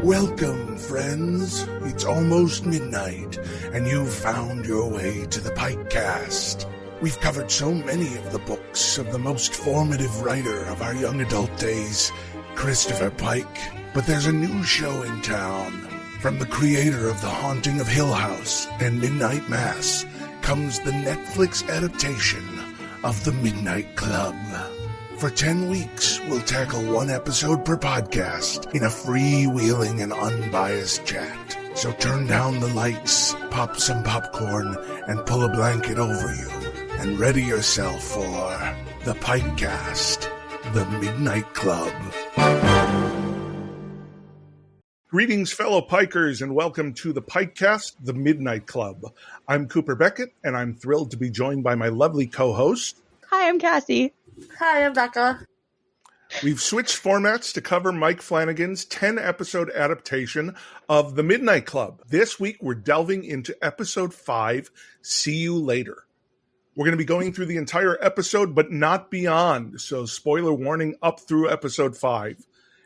Welcome, friends. It's almost midnight, and you've found your way to the PikeCast. We've covered so many of the books of the most formative writer of our young adult days, Christopher Pike. But there's a new show in town. From the creator of The Haunting of Hill House and Midnight Mass comes the Netflix adaptation of The Midnight Club. For 10 weeks, we'll tackle one episode per podcast in a freewheeling and unbiased chat. So turn down the lights, pop some popcorn, and pull a blanket over you. And ready yourself for the PikeCast, The Midnight Club. Greetings, fellow Pikers, and welcome to the PikeCast, The Midnight Club. I'm Cooper Beckett, and I'm thrilled to be joined by my lovely co-host. Hi, I'm Cassie. Hi, I'm Becca. We've switched formats to cover Mike Flanagan's 10-episode adaptation of The Midnight Club. This week, we're delving into episode 5, See You Later. We're going to be going through the entire episode, but not beyond, so spoiler warning up through episode 5.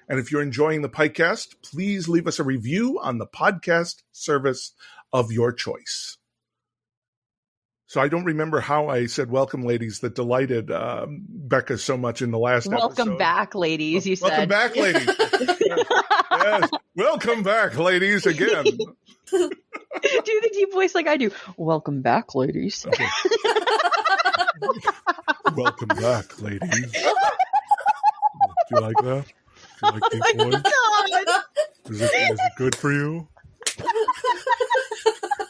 And if you're enjoying the PikeCast, please leave us a review on the podcast service of your choice. So I don't remember how I said welcome, ladies, that delighted Becca so much in the last episode. Welcome back, ladies, you welcome said. Back, ladies. Yes. Welcome back, ladies, again. Do the deep voice like I do. Welcome back, ladies. Okay. Welcome back, ladies. Do you like that? Do you like deep voice? Is it good for you?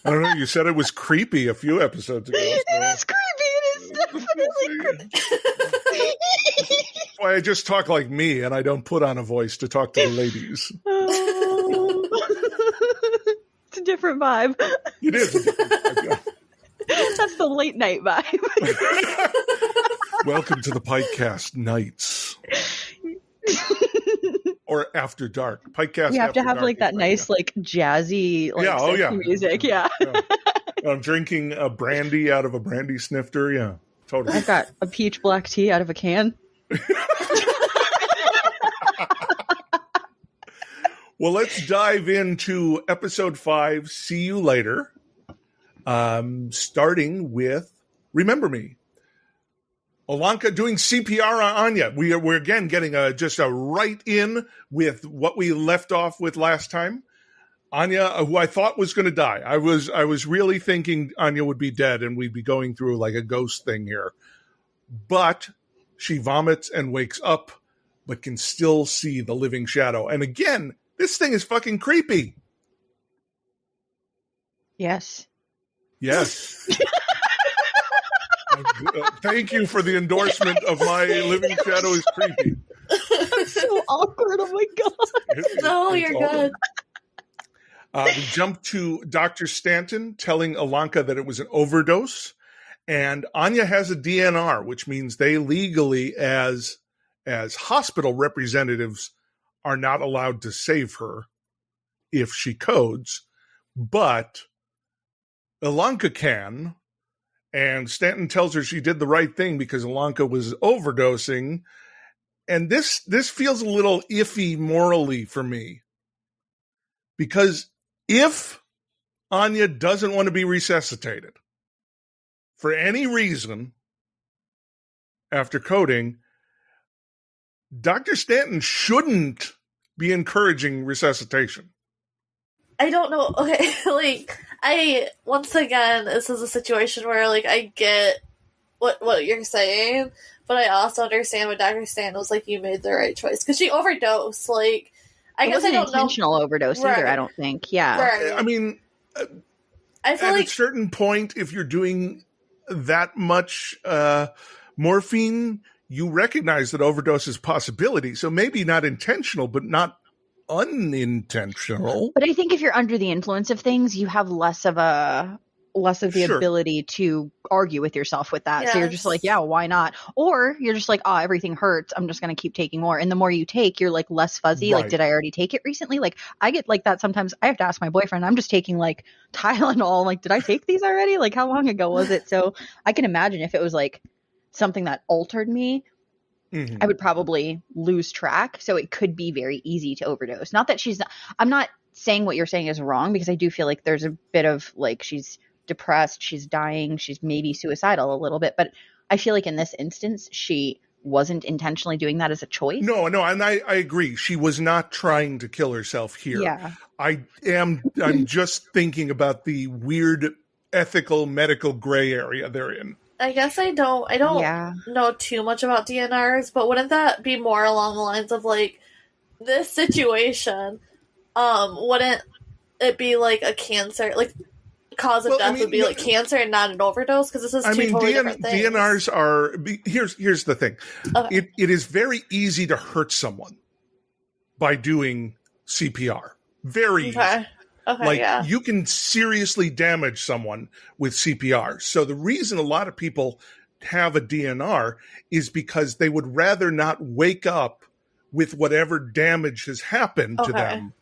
I don't know. You said it was creepy a few episodes ago. It is creepy. It is definitely creepy. That's why I just talk like me, and I don't put on a voice to talk to the ladies. Oh. It's a different vibe. It is a different vibe, yeah. That's the late night vibe. Welcome to the PikeCast nights. Or after dark. PikeCast. You have to have like that nice, like jazzy, like music. Yeah. I'm drinking a brandy out of a brandy snifter. Yeah, totally. I've got a peach black tea out of a can. Well, let's dive into episode 5. See you later. Starting with Remember Me. Ilonka doing CPR on Anya. We're again getting just a right in with what we left off with last time. Anya, who I thought was going to die. I was really thinking Anya would be dead and we'd be going through like a ghost thing here. But she vomits and wakes up, but can still see the living shadow. And again, this thing is fucking creepy. Yes. Yes. Thank you for the endorsement of my living shadow is creepy. That's so awkward. Oh my god. No, you're good. We jump to Dr. Stanton telling Ilonka that it was an overdose, and Anya has a DNR, which means they legally, as hospital representatives, are not allowed to save her if she codes, but Ilonka can. And Stanton tells her she did the right thing because Ilonka was overdosing. And this feels a little iffy morally for me. Because if Anya doesn't want to be resuscitated for any reason after coding, Dr. Stanton shouldn't be encouraging resuscitation. I don't know. Okay, once again, this is a situation where, I get what you're saying, but I also understand when Dr. Stanton was like, you made the right choice. Because she overdosed, I guess I don't know. Intentional overdose either, I don't think. Yeah. Right. I mean, I feel at a certain point, if you're doing that much morphine, you recognize that overdose is a possibility. So maybe not intentional, but not unintentional. But I think if you're under the influence of things, you have less of the Sure. ability to argue with yourself with that. Yes. So you're just like, yeah, why not? Or you're just like, oh, everything hurts. I'm just going to keep taking more. And the more you take, you're less fuzzy. Right. Did I already take it recently? I get like that sometimes. I have to ask my boyfriend. I'm just taking Tylenol. Did I take these already? How long ago was it? So I can imagine if it was something that altered me, I would probably lose track. So it could be very easy to overdose. Not that I'm not saying what you're saying is wrong, because I do feel like there's a bit of like, she's depressed, she's dying, she's maybe suicidal a little bit. But I feel like in this instance, she wasn't intentionally doing that as a choice. No, and I agree. She was not trying to kill herself here. Yeah. I'm just thinking about the weird ethical medical gray area they're in. I guess I don't know too much about DNRs, but wouldn't that be more along the lines of like this situation? Wouldn't it be like a cancer, like cause of death would be like cancer and not an overdose? Because this is totally different things. DNRs are here's the thing. Okay. It is very easy to hurt someone by doing CPR. Very easy. Okay, you can seriously damage someone with CPR. So the reason a lot of people have a DNR is because they would rather not wake up with whatever damage has happened to them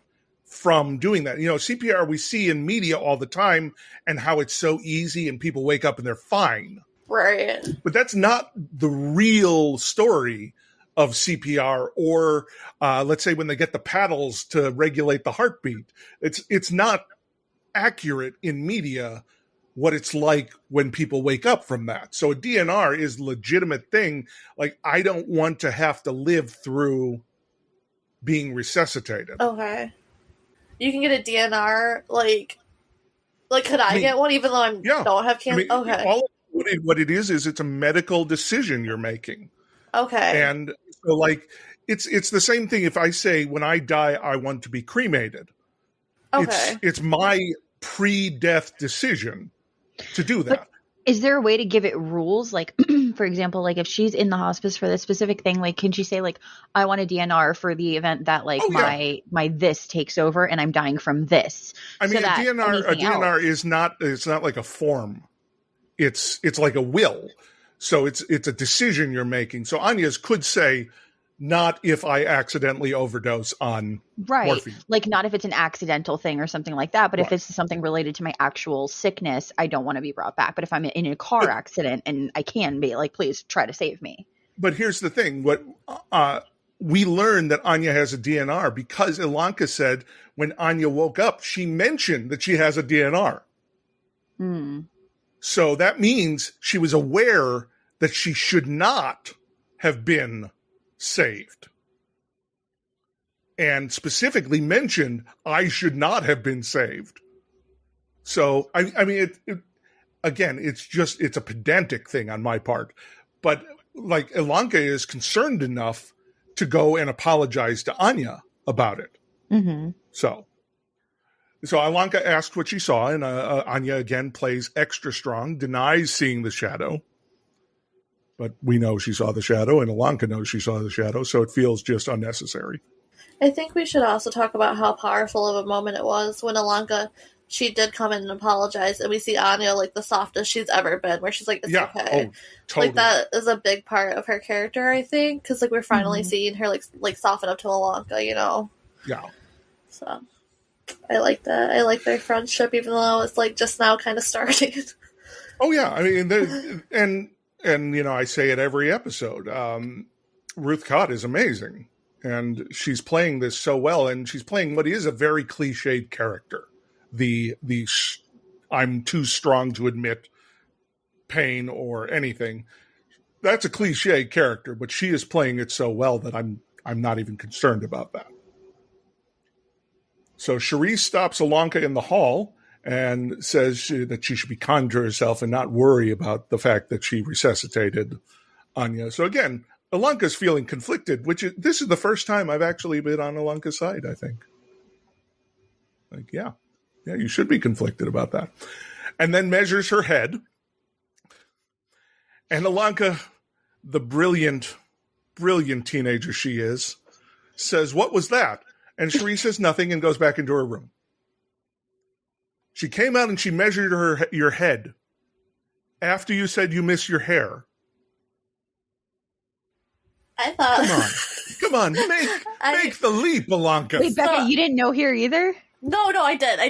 from doing that. CPR we see in media all the time, and how it's so easy and people wake up and they're fine. Right. But that's not the real story of CPR, or let's say when they get the paddles to regulate the heartbeat. It's not accurate in media what it's like when people wake up from that. So a DNR is a legitimate thing. Like, I don't want to have to live through being resuscitated. Okay. You can get a DNR, like could I get one even though I don't have cancer? Okay. What it is it's a medical decision you're making. Okay. And so, like, it's the same thing if I say, when I die, I want to be cremated. Okay. It's my pre-death decision to do that. But is there a way to give it rules? Like, for example, like if she's in the hospice for this specific thing, like, can she say, like, I want a DNR for the event that, like, my this takes over and I'm dying from this? I mean, a DNR is not, it's not like a form. It's like a will. So it's a decision you're making. So Anya's could say, not if I accidentally overdose on morphine. Like, not if it's an accidental thing or something like that, but if it's something related to my actual sickness, I don't want to be brought back. But if I'm in a car accident and I can be, like, please try to save me. But here's the thing. What we learned that Anya has a DNR because Ilonka said when Anya woke up, she mentioned that she has a DNR. So that means she was aware that she should not have been saved. And specifically mentioned, I should not have been saved. So, I mean, again, it's a pedantic thing on my part. But, like, Ilonka is concerned enough to go and apologize to Anya about it. Mm-hmm. So Ilonka asked what she saw, and Anya again plays extra strong, denies seeing the shadow. But we know she saw the shadow, and Ilonka knows she saw the shadow, so it feels just unnecessary. I think we should also talk about how powerful of a moment it was when Ilonka, she did come in and apologize, and we see Anya, like, the softest she's ever been, where she's like, it's okay. Oh, totally. Like, that is a big part of her character, I think, because, like, we're finally seeing her, like soften up to Ilonka, you know? Yeah. So, I like that. I like their friendship, even though it's, like, just now kind of starting. Oh, yeah. I mean, and you know, I say it every episode. Ruth Cott is amazing, and she's playing this so well, and she's playing what is a very cliched character. The I'm too strong to admit pain or anything. That's a cliche character, but she is playing it so well that I'm not even concerned about that. So Charisse stops Ilonka in the hall and says that she should be kind to herself and not worry about the fact that she resuscitated Anya. So again, Ilonka's feeling conflicted, this is the first time I've actually been on Ilonka's side, I think. Like, yeah, you should be conflicted about that. And then measures her head. And Ilonka, the brilliant teenager she is, says, "What was that?" And Charisse says nothing and goes back into her room. She came out and she measured your head after you said you miss your hair. I thought... Come on, make the leap, Ilonka. Wait, Becca, you didn't know here either? No, I did.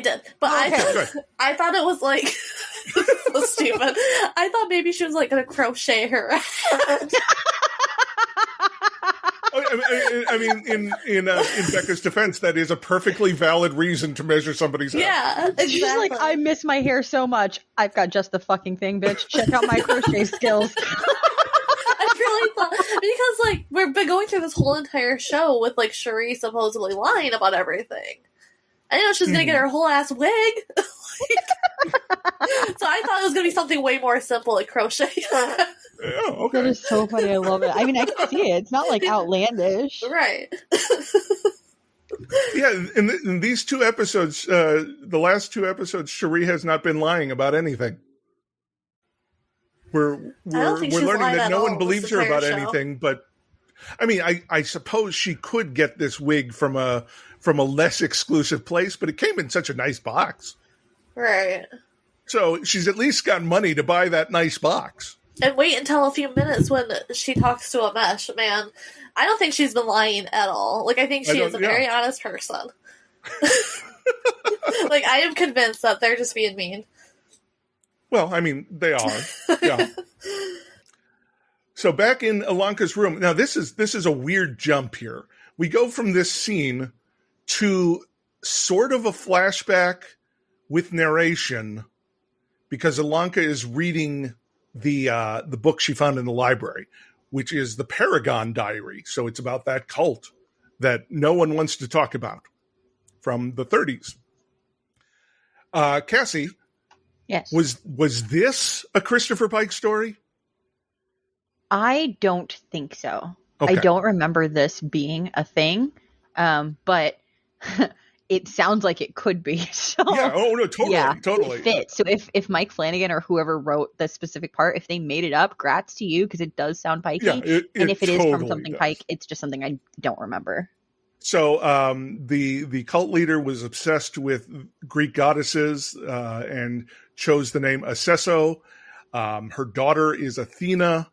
But I thought it was, like... so stupid. I thought maybe she was, like, going to crochet her head. I mean, in Becca's defense, that is a perfectly valid reason to measure somebody's hair. Yeah, exactly. She's like, I miss my hair so much. I've got just the fucking thing, bitch. Check out my crochet skills. I really thought, because like we've been going through this whole entire show with like Cherie supposedly lying about everything. I know she's gonna get her whole ass wig. So I thought it was gonna be something way more simple like crochet. Yeah, okay. That is so funny. I love it. I mean, I can see it. It's not like outlandish. Right. Yeah, in these 2 episodes, the last 2 episodes, Cherie has not been lying about anything. We're learning that no one believes her about anything, but I mean, I suppose she could get this wig from a less exclusive place, but it came in such a nice box. Right. So she's at least got money to buy that nice box. And wait until a few minutes when she talks to Amesh, man. I don't think she's been lying at all. Like, I think she is a very honest person. Like, I am convinced that they're just being mean. Well, I mean, they are. Yeah. So back in Ilonka's room. Now, this is a weird jump here. We go from this scene to sort of a flashback with narration because Ilonka is reading the book she found in the library, which is the Paragon diary. So it's about that cult that no one wants to talk about from the 30s. Cassie, Yes. was this a Christopher Pike story? I don't think so. Okay. I don't remember this being a thing, but it sounds like it could be. So Yeah. Oh no. Totally. yeah, Totally. it fits. So if Mike Flanagan or whoever wrote the specific part, if they made it up, grats to you because it does sound pikey. Yeah. And if it is totally from something does. Pike, it's just something I don't remember. So the cult leader was obsessed with Greek goddesses and chose the name Aceso. Her daughter is Athena,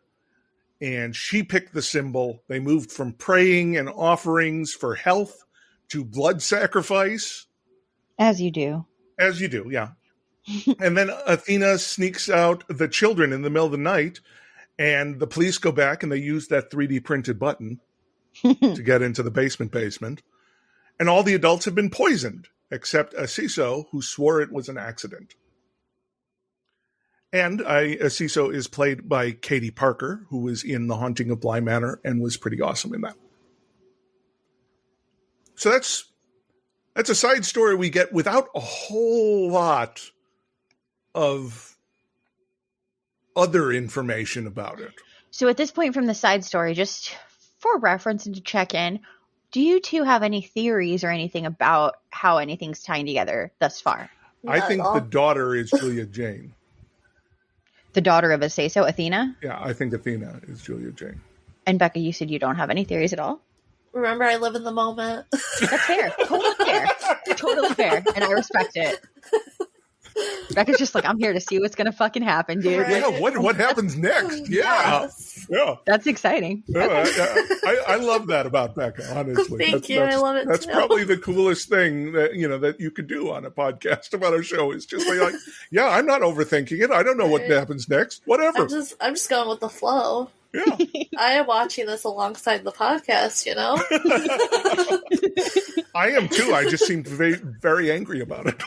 and she picked the symbol. They moved from praying and offerings for health to blood sacrifice. As you do. As you do, yeah. And then Athena sneaks out the children in the middle of the night, and the police go back and they use that 3D printed button to get into the basement. And all the adults have been poisoned, except Aceso, who swore it was an accident. And Aceso is played by Katie Parker, who was in The Haunting of Bly Manor and was pretty awesome in that. So that's a side story we get without a whole lot of other information about it. So at this point from the side story, just for reference and to check in, do you two have any theories or anything about how anything's tying together thus far? I think the daughter is Julia Jane. The daughter of Aceso, Athena? Yeah, I think Athena is Julia Jane. And Becca, you said you don't have any theories at all? Remember, I live in the moment. That's fair. Totally fair. Totally fair. And I respect it. Becca's just like, I'm here to see what's going to fucking happen, dude. Right. Yeah, what happens next? Yeah. Yes. Yeah. That's exciting. Yeah, I love that about Becca, honestly. Thank you. I love it That's too. probably the coolest thing that you could do on a podcast about a show is just be like, yeah, I'm not overthinking it. I don't know what Right. happens next. Whatever. I'm just going with the flow. Yeah. I am watching this alongside the podcast, you know? I am too. I just seem very, very angry about it.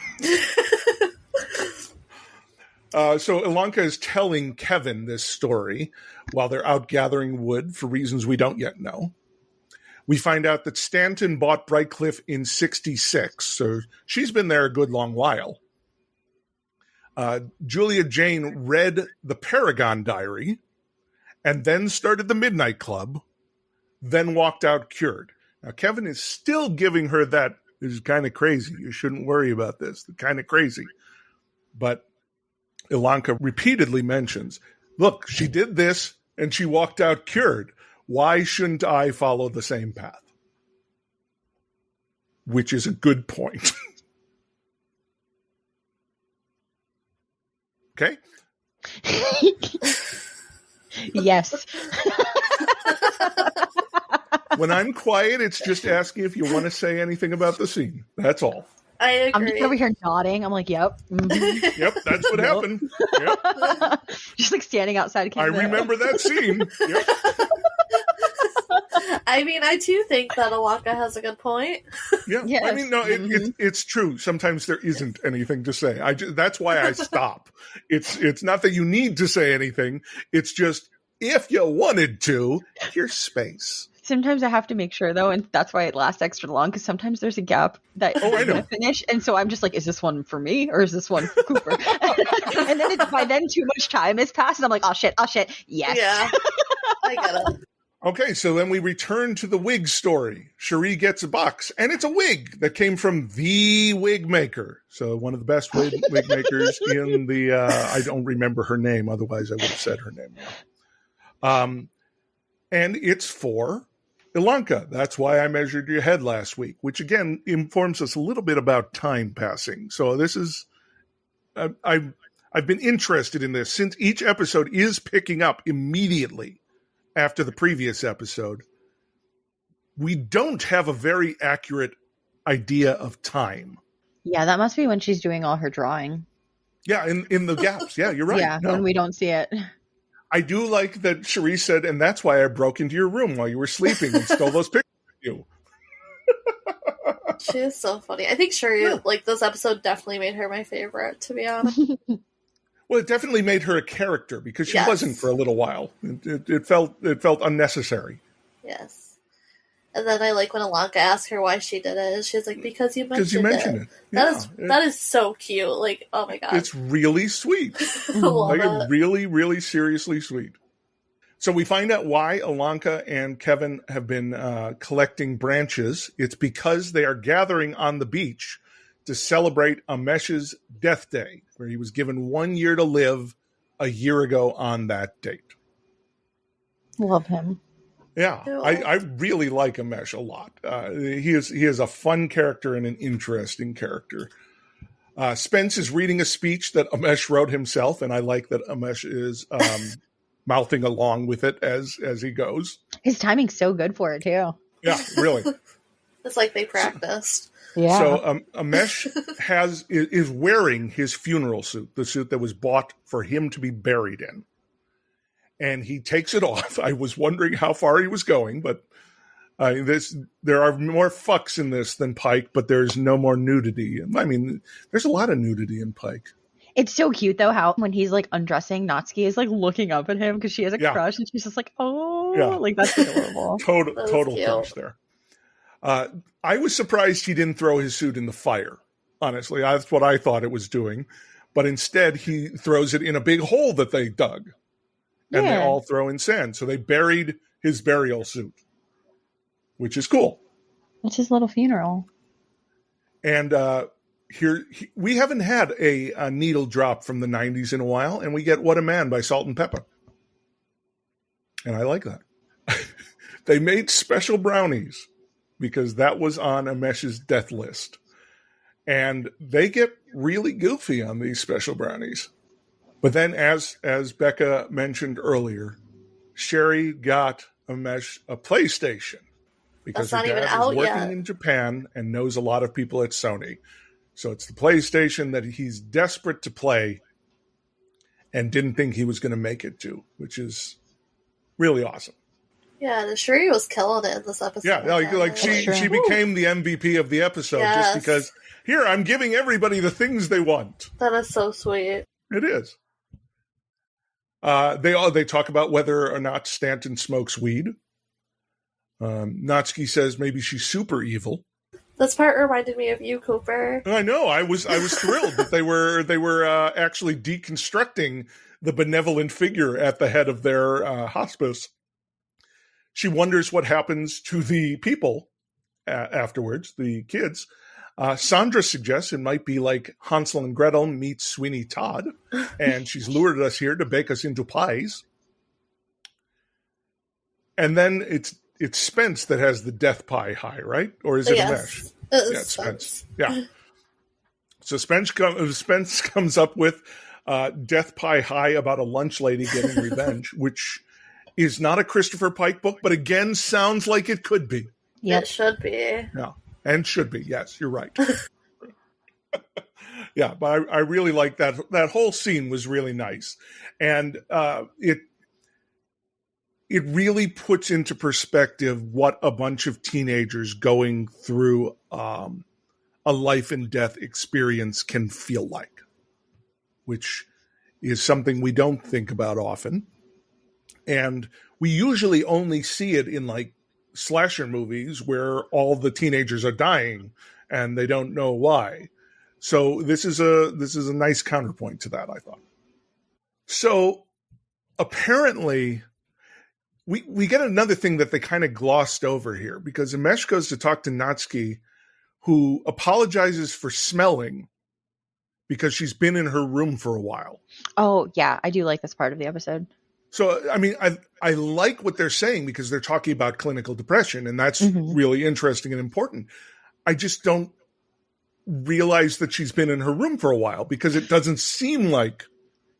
So Ilonka is telling Kevin this story while they're out gathering wood for reasons we don't yet know. We find out that Stanton bought Brightcliffe in 1966, so she's been there a good long while. Julia Jane read the Paragon diary and then started the Midnight Club, then walked out cured. Now, Kevin is still giving her that, this is kind of crazy. You shouldn't worry about this. Kind of crazy. But Ilonka repeatedly mentions, look, she did this and she walked out cured. Why shouldn't I follow the same path? Which is a good point. Okay? Yes. When I'm quiet, it's just asking if you want to say anything about the scene. That's all. I agree. I'm just over here nodding. I'm like, yep. Mm-hmm. Yep, that's what happened. Yep. Just like standing outside. I remember that scene. Yep. I mean, I do think that Ilonka has a good point. Yeah, Yes. I mean, no, it's true. Sometimes there isn't anything to say. That's why I stop. It's not that you need to say anything. It's just if you wanted to, here's space. Sometimes I have to make sure though, and that's why it lasts extra long, because sometimes there's a gap that I I'm know. gonna finish, and so I'm just like, is this one for me or is this one for Cooper? And then by then too much time has passed, and I'm like, oh shit, yes. Yeah, I get it. Okay, so then we return to the wig story. Cherie gets a box, and it's a wig that came from the wig maker. So one of the best wig makers in the, I don't remember her name, otherwise I would have said her name. And it's for Ilonka. That's why I measured your head last week, which again informs us a little bit about time passing. So this is, I've been interested in this since each episode is picking up immediately after the previous episode. We don't have a very accurate idea of time. Yeah, that must be when she's doing all her drawing. Yeah, in the gaps. Yeah, you're right. Yeah, No. when we don't see it. I do like that Cherie said, and that's why I broke into your room while you were sleeping and stole those pictures of you. She is so funny. I think Sherry, like, this episode definitely made her my favorite, to be honest. Well, it definitely made her a character because she Yes. wasn't for a little while. It felt unnecessary. Yes. And then I like when Ilonka asked her why she did it. She's like, because you mentioned it. Yeah, That is so cute. Like, oh my god. it's really sweet. I love Like, it. really, really seriously sweet. So we find out why Ilonka and Kevin have been collecting branches. It's because they are gathering on the beach to celebrate Amesh's death day, where he was given 1 year to live a year ago on that date. Love him. Yeah, Ew. I really like Amesh a lot. He is a fun character and an interesting character. Spence is reading a speech that Amesh wrote himself, and I like that Amesh is mouthing along with it as he goes. His timing's so good for it too. Yeah, really. It's like they practiced. Yeah. So Amesh is wearing his funeral suit, the suit that was bought for him to be buried in. And he takes it off. I was wondering how far he was going, but there are more fucks in this than Pike, but there's no more nudity. I mean, there's a lot of nudity in Pike. It's so cute though how when he's like undressing, Natsuki is like looking up at him because she has a crush, and she's just like, oh, like that's adorable. Total crush there. I was surprised he didn't throw his suit in the fire. Honestly, that's what I thought it was doing. But instead, he throws it in a big hole that they dug. And they all throw in sand. So they buried his burial suit, which is cool. It's his little funeral. And we haven't had a needle drop from the 90s in a while, and we get What a Man by Salt and Pepper. And I like that. They made special brownies because that was on Amesh's death list. And they get really goofy on these special brownies. But then, as Becca mentioned earlier, Sherry got Amesh a PlayStation because her That's not dad even is out working yet. in Japan and knows a lot of people at Sony. So it's the PlayStation that he's desperate to play and didn't think he was going to make it to, which is really awesome. Yeah, the Sherry was killing it in this episode. Yeah, like she became the MVP of the episode just because, here, I'm giving everybody the things they want. That is so sweet. It is. They talk about whether or not Stanton smokes weed. Natsuki says maybe she's super evil. This part reminded me of you, Cooper. I know. I was thrilled that they were actually deconstructing the benevolent figure at the head of their hospice. She wonders what happens to the people afterwards, the kids. Sandra suggests it might be like Hansel and Gretel meets Sweeney Todd, and she's lured us here to bake us into pies. And then it's Spence that has the death pie high, right? Or is it Amesh? It's Spence. Yeah. So Spence comes up with death pie high about a lunch lady getting revenge, which is not a Christopher Pike book, but again sounds like it could be. Yep. It should be. Yeah. And should be. Yes, you're right. Yeah, but I really like that. That whole scene was really nice. And it really puts into perspective what a bunch of teenagers going through a life and death experience can feel like, which is something we don't think about often. And we usually only see it in like slasher movies where all the teenagers are dying and they don't know why. So this is a nice counterpoint to that, I thought. So apparently we get another thing that they kind of glossed over here, because Amesh goes to talk to Natsuki, who apologizes for smelling because she's been in her room for a while. Oh, yeah. I do like this part of the episode. So, I mean, I like what they're saying because they're talking about clinical depression, and that's really interesting and important. I just don't realize that she's been in her room for a while because it doesn't seem like.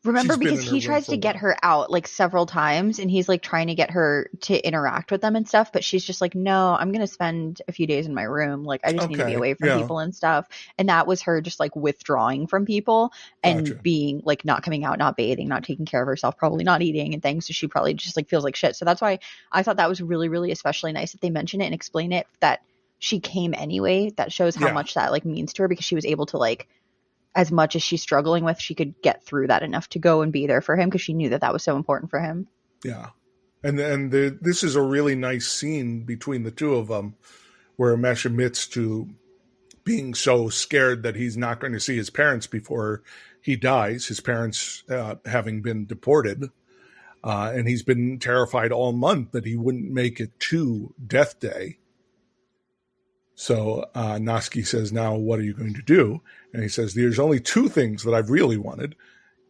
Remember, because he tries to get her out like several times, and he's like trying to get her to interact with them and stuff, but she's just like, no, I'm going to spend a few days in my room. Like, I just need to be away from people and stuff. And that was her just like withdrawing from people and being like not coming out, not bathing, not taking care of herself, probably not eating and things. So she probably just like feels like shit. So that's why I thought that was really, really especially nice that they mention it and explain it, that she came anyway. That shows how much that like means to her, because she was able to like, as much as she's struggling with, she could get through that enough to go and be there for him because she knew that that was so important for him. Yeah. And this is a really nice scene between the two of them where Amesh admits to being so scared that he's not going to see his parents before he dies, his parents having been deported. And he's been terrified all month that he wouldn't make it to Death Day. So Natsuki says, now what are you going to do? And he says, there's only two things that I've really wanted.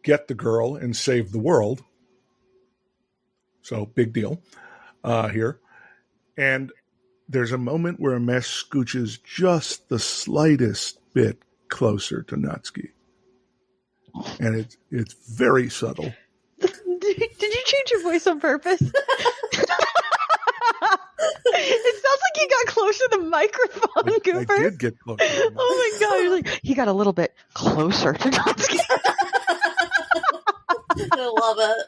Get the girl and save the world. So big deal here. And there's a moment where Amesh scooches just the slightest bit closer to Natsuki. And it's very subtle. Did you change your voice on purpose? It sounds like he got closer to the microphone, Cooper. I did get closer. Oh my god! You're like, he got a little bit closer to Natsuki. I love it.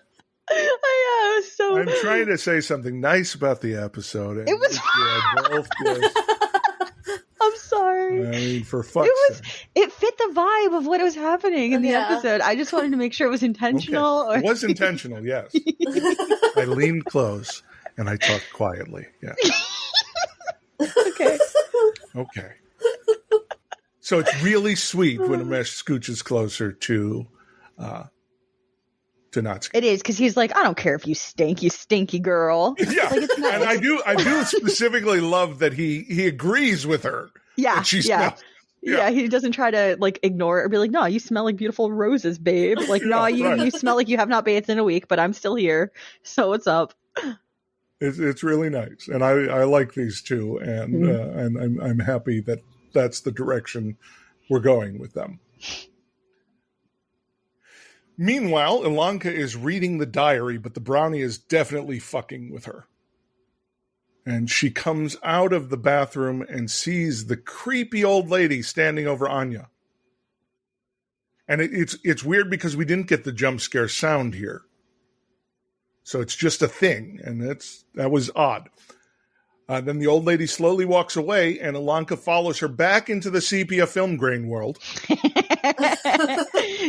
Yeah, it was so. I'm trying to say something nice about the episode. And it was. Both just, I'm sorry. I mean, for fuck's sake. It fit the vibe of what was happening in the episode. I just wanted to make sure it was intentional. Okay. It was intentional, yes. I leaned close. And I talked quietly. Yeah. Okay. So it's really sweet when Amesh scooches closer to Natsuki. It is, because he's like, I don't care if you stink, you stinky girl. Yeah. Like, it's nice. And I do specifically love that he agrees with her. Yeah. That she smells. Yeah, he doesn't try to like ignore it or be like, no, you smell like beautiful roses, babe. Like, no, you smell like you have not bathed in a week, but I'm still here. So what's up? It's really nice, and I like these two, and I'm happy that that's the direction we're going with them. Meanwhile, Ilonka is reading the diary, but the brownie is definitely fucking with her. And she comes out of the bathroom and sees the creepy old lady standing over Anya. And it's weird because we didn't get the jump scare sound here. So it's just a thing, and that was odd. Then the old lady slowly walks away, and Ilonka follows her back into the sepia film grain world.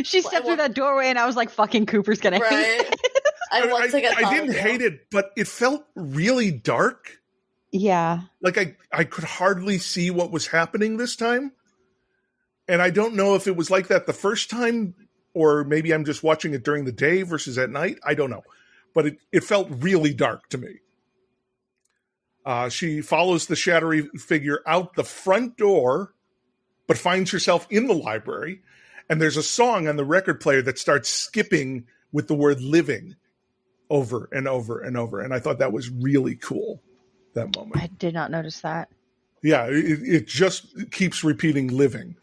She stepped through that doorway, and I was like, fucking Cooper's going to hate it. I didn't hate it, but it felt really dark. Yeah. Like I could hardly see what was happening this time. And I don't know if it was like that the first time, or maybe I'm just watching it during the day versus at night. I don't know. But it felt really dark to me. She follows the shadowy figure out the front door, but finds herself in the library. And there's a song on the record player that starts skipping with the word living over and over and over. And I thought that was really cool, that moment. I did not notice that. Yeah, it just keeps repeating living.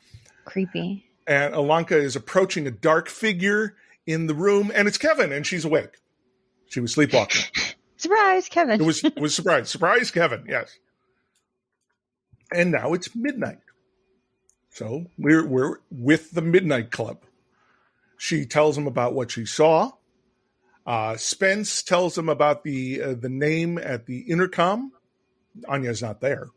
Creepy. And Ilonka is approaching a dark figure in the room, and it's Kevin, and she's awake. She was sleepwalking. Surprise, Kevin. It was surprise. Surprise, Kevin, yes. And now it's midnight. So we're with the Midnight Club. She tells him about what she saw. Spence tells him about the name at the intercom. Anya's not there.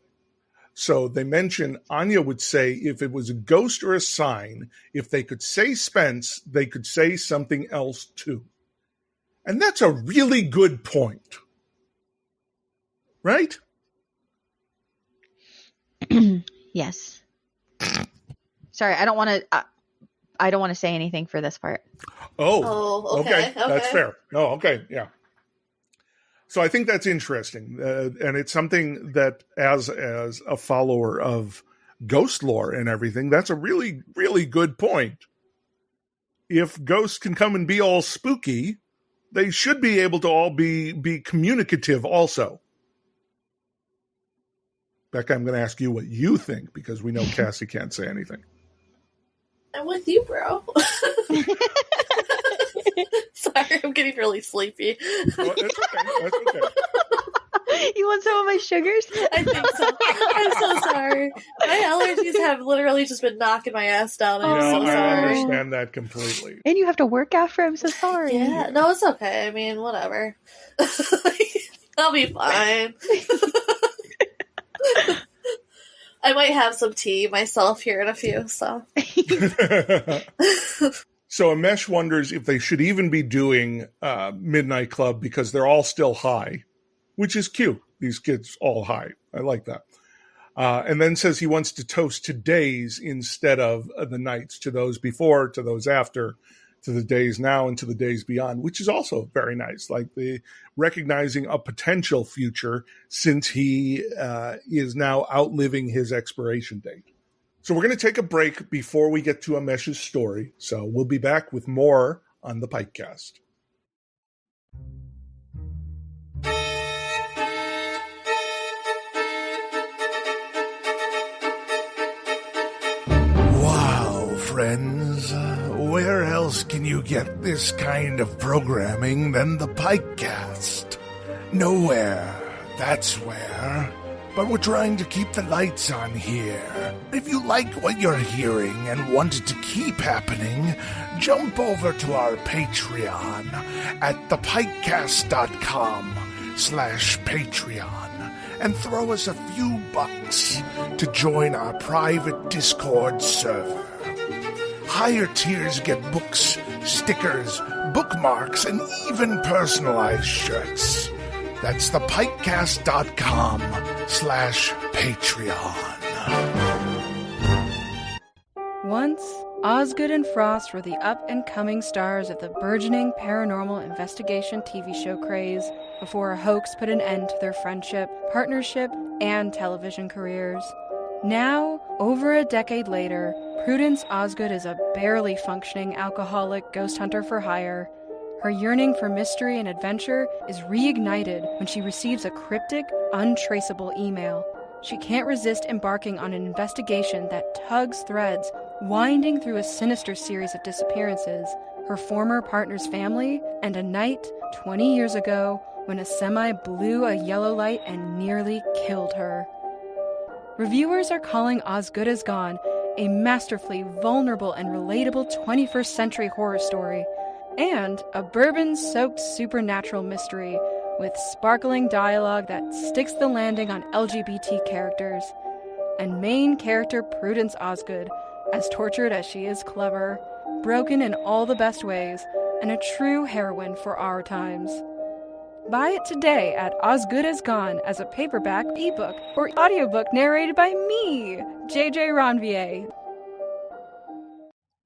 So they mention Anya would say if it was a ghost or a sign, if they could say Spence, they could say something else too. And that's a really good point. Right? Yes. Sorry, I don't want to say anything for this part. Oh, okay. That's fair. Oh, okay. Yeah. So I think that's interesting. And it's something that as a follower of ghost lore and everything, that's a really, really good point. If ghosts can come and be all spooky, they should be able to all be communicative also. Becca, I'm going to ask you what you think because we know Cassie can't say anything. I'm with you, bro. Sorry, I'm getting really sleepy. Well, that's okay. You want some of my sugars? I think so. I'm so sorry. My allergies have literally just been knocking my ass down. I'm so I sorry. understand that completely. And you have to work after. I'm so sorry. Yeah, no, it's okay. I mean, whatever. I'll be fine. I might have some tea myself here in a few, so. So Amesh wonders if they should even be doing Midnight Club because they're all still high, which is cute. These kids all high. I like that. And then says he wants to toast to days instead of the nights, to those before, to those after, to the days now and to the days beyond, which is also very nice. Like the recognizing a potential future since he is now outliving his expiration date. So we're going to take a break before we get to Amesh's story. So we'll be back with more on the PikeCast. Wow, friends. Where else can you get this kind of programming than the PikeCast? Nowhere. That's where. But we're trying to keep the lights on here. If you like what you're hearing and want it to keep happening, jump over to our Patreon at thepikecast.com/Patreon and throw us a few bucks to join our private Discord server. Higher tiers get books, stickers, bookmarks, and even personalized shirts. That's thepikecast.com/Patreon. Once, Osgood and Frost were the up-and-coming stars of the burgeoning paranormal investigation TV show craze before a hoax put an end to their friendship, partnership, and television careers. Now, over a decade later, Prudence Osgood is a barely functioning alcoholic ghost hunter for hire. Her yearning for mystery and adventure is reignited when she receives a cryptic, untraceable email. She can't resist embarking on an investigation that tugs threads, winding through a sinister series of disappearances, her former partner's family, and a night 20 years ago when a semi blew a yellow light and nearly killed her. Reviewers are calling Osgood Is Gone a masterfully vulnerable and relatable 21st century horror story, and a bourbon-soaked supernatural mystery with sparkling dialogue that sticks the landing on LGBT characters, and main character Prudence Osgood, as tortured as she is clever, broken in all the best ways, and a true heroine for our times. Buy it today at Osgood Is Gone as a paperback, ebook, or audiobook narrated by me, JJ Ronvier.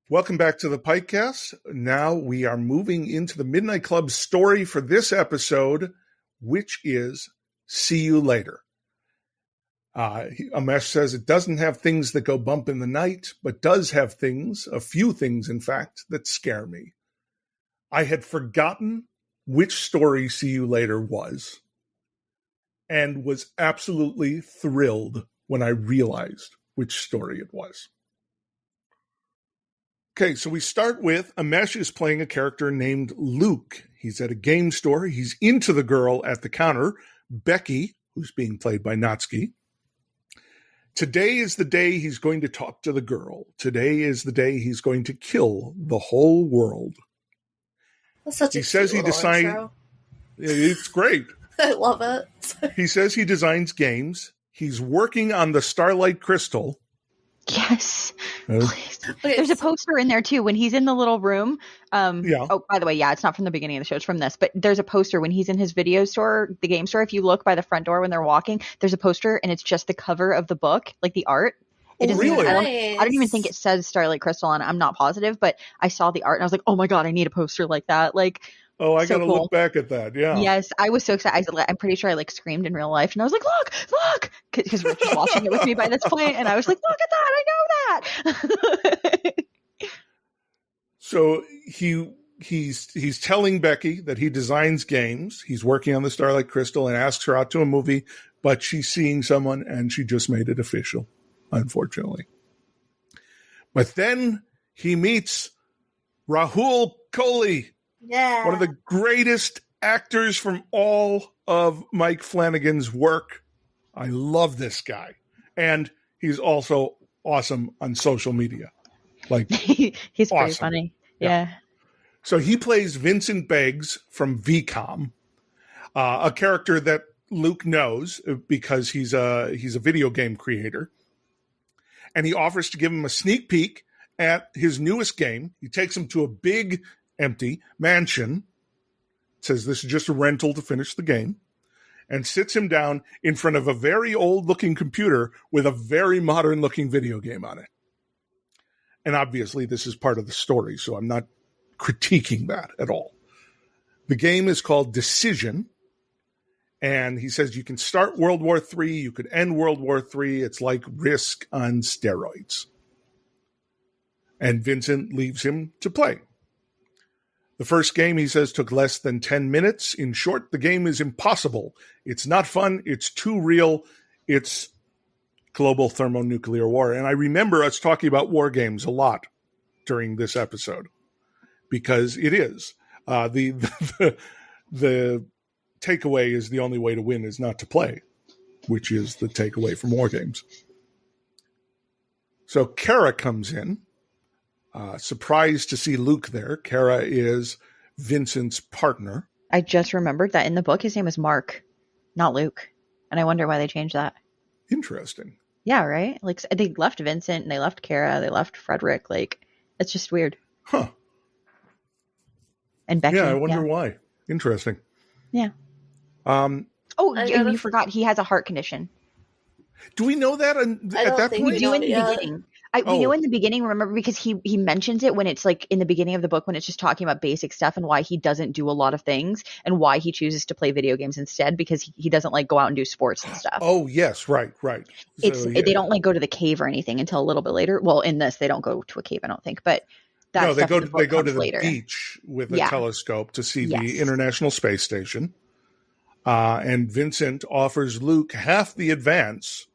Welcome back to the PikeCast. Now we are moving into the Midnight Club story for this episode, which is See You Later. Amesh says it doesn't have things that go bump in the night, but does have things, a few things in fact, that scare me. I had forgotten which story See You Later was, and was absolutely thrilled when I realized which story it was. Okay, so we start with Amesh is playing a character named Luke. He's at a game store. He's into the girl at the counter, Becky, who's being played by Natsuki. Today is the day he's going to talk to the girl. Today is the day he's going to kill the whole world. That's such a He says cute he little decided. intro. It's great. I love it. He says he designs games. He's working on the Starlight Crystal. Yes. Uh, Please. Okay, There's a poster in there too when he's in the little room. Yeah. Oh, by the way, yeah, it's not from the beginning of the show. It's from this. But there's a poster when he's in his video store, the game store. If you look by the front door when they're walking, there's a poster and it's just the cover of the book, like the art. It doesn't really? even, I don't even think it says Starlight Crystal on it. I'm not positive, but I saw the art and I was like, oh my God, I need a poster like that. Like, Oh, I so got to cool. look back at that. Yeah. Yes, I was so excited. I'm pretty sure I like screamed in real life and I was like, look, because Rich was watching it with me by this point, and I was like, look at that, I know that. So he's telling Becky that he designs games. He's working on the Starlight Crystal and asks her out to a movie, but she's seeing someone and she just made it official, unfortunately. But then he meets Rahul Kohli, yeah. one of the greatest actors from all of Mike Flanagan's work. I love this guy. And he's also awesome on social media. Like, He's pretty awesome. funny. Yeah. Yeah. So he plays Vincent Beggs from VCOM, a character that Luke knows because he's a video game creator. And he offers to give him a sneak peek at his newest game. He takes him to a big, empty mansion, says this is just a rental to finish the game, and sits him down in front of a very old-looking computer with a very modern-looking video game on it. And obviously, this is part of the story, so I'm not critiquing that at all. The game is called Decision, and he says you can start World War III, you could end World War III. It's like Risk on steroids. And Vincent leaves him to play. The first game, he says, took less than 10 minutes. In short, the game is impossible. It's not fun. It's too real. It's global thermonuclear war. And I remember us talking about war games a lot during this episode because it is. The takeaway is the only way to win is not to play, which is the takeaway from war games. So Kara comes in. Surprised to see Luke there. Kara is Vincent's partner. I just remembered that in the book his name is Mark, not Luke. And I wonder why they changed that. Interesting. Yeah, right? Like they left Vincent and they left Kara, they left Frederick. Like, it's just weird. Huh. And Becky. Yeah, I wonder why. Interesting. Yeah. Oh, and you forgot he has a heart condition. Do we know that at that point? We do in the beginning. We know in the beginning, remember, because he mentions it when it's like in the beginning of the book when it's just talking about basic stuff and why he doesn't do a lot of things and why he chooses to play video games instead because he doesn't like go out and do sports and stuff. Oh, yes, right. So, They don't like go to the cave or anything until a little bit later. Well, in this, they don't go to a cave, I don't think, but they go to the later. beach with a telescope to see Yes. the International Space Station. And Vincent offers Luke half the advance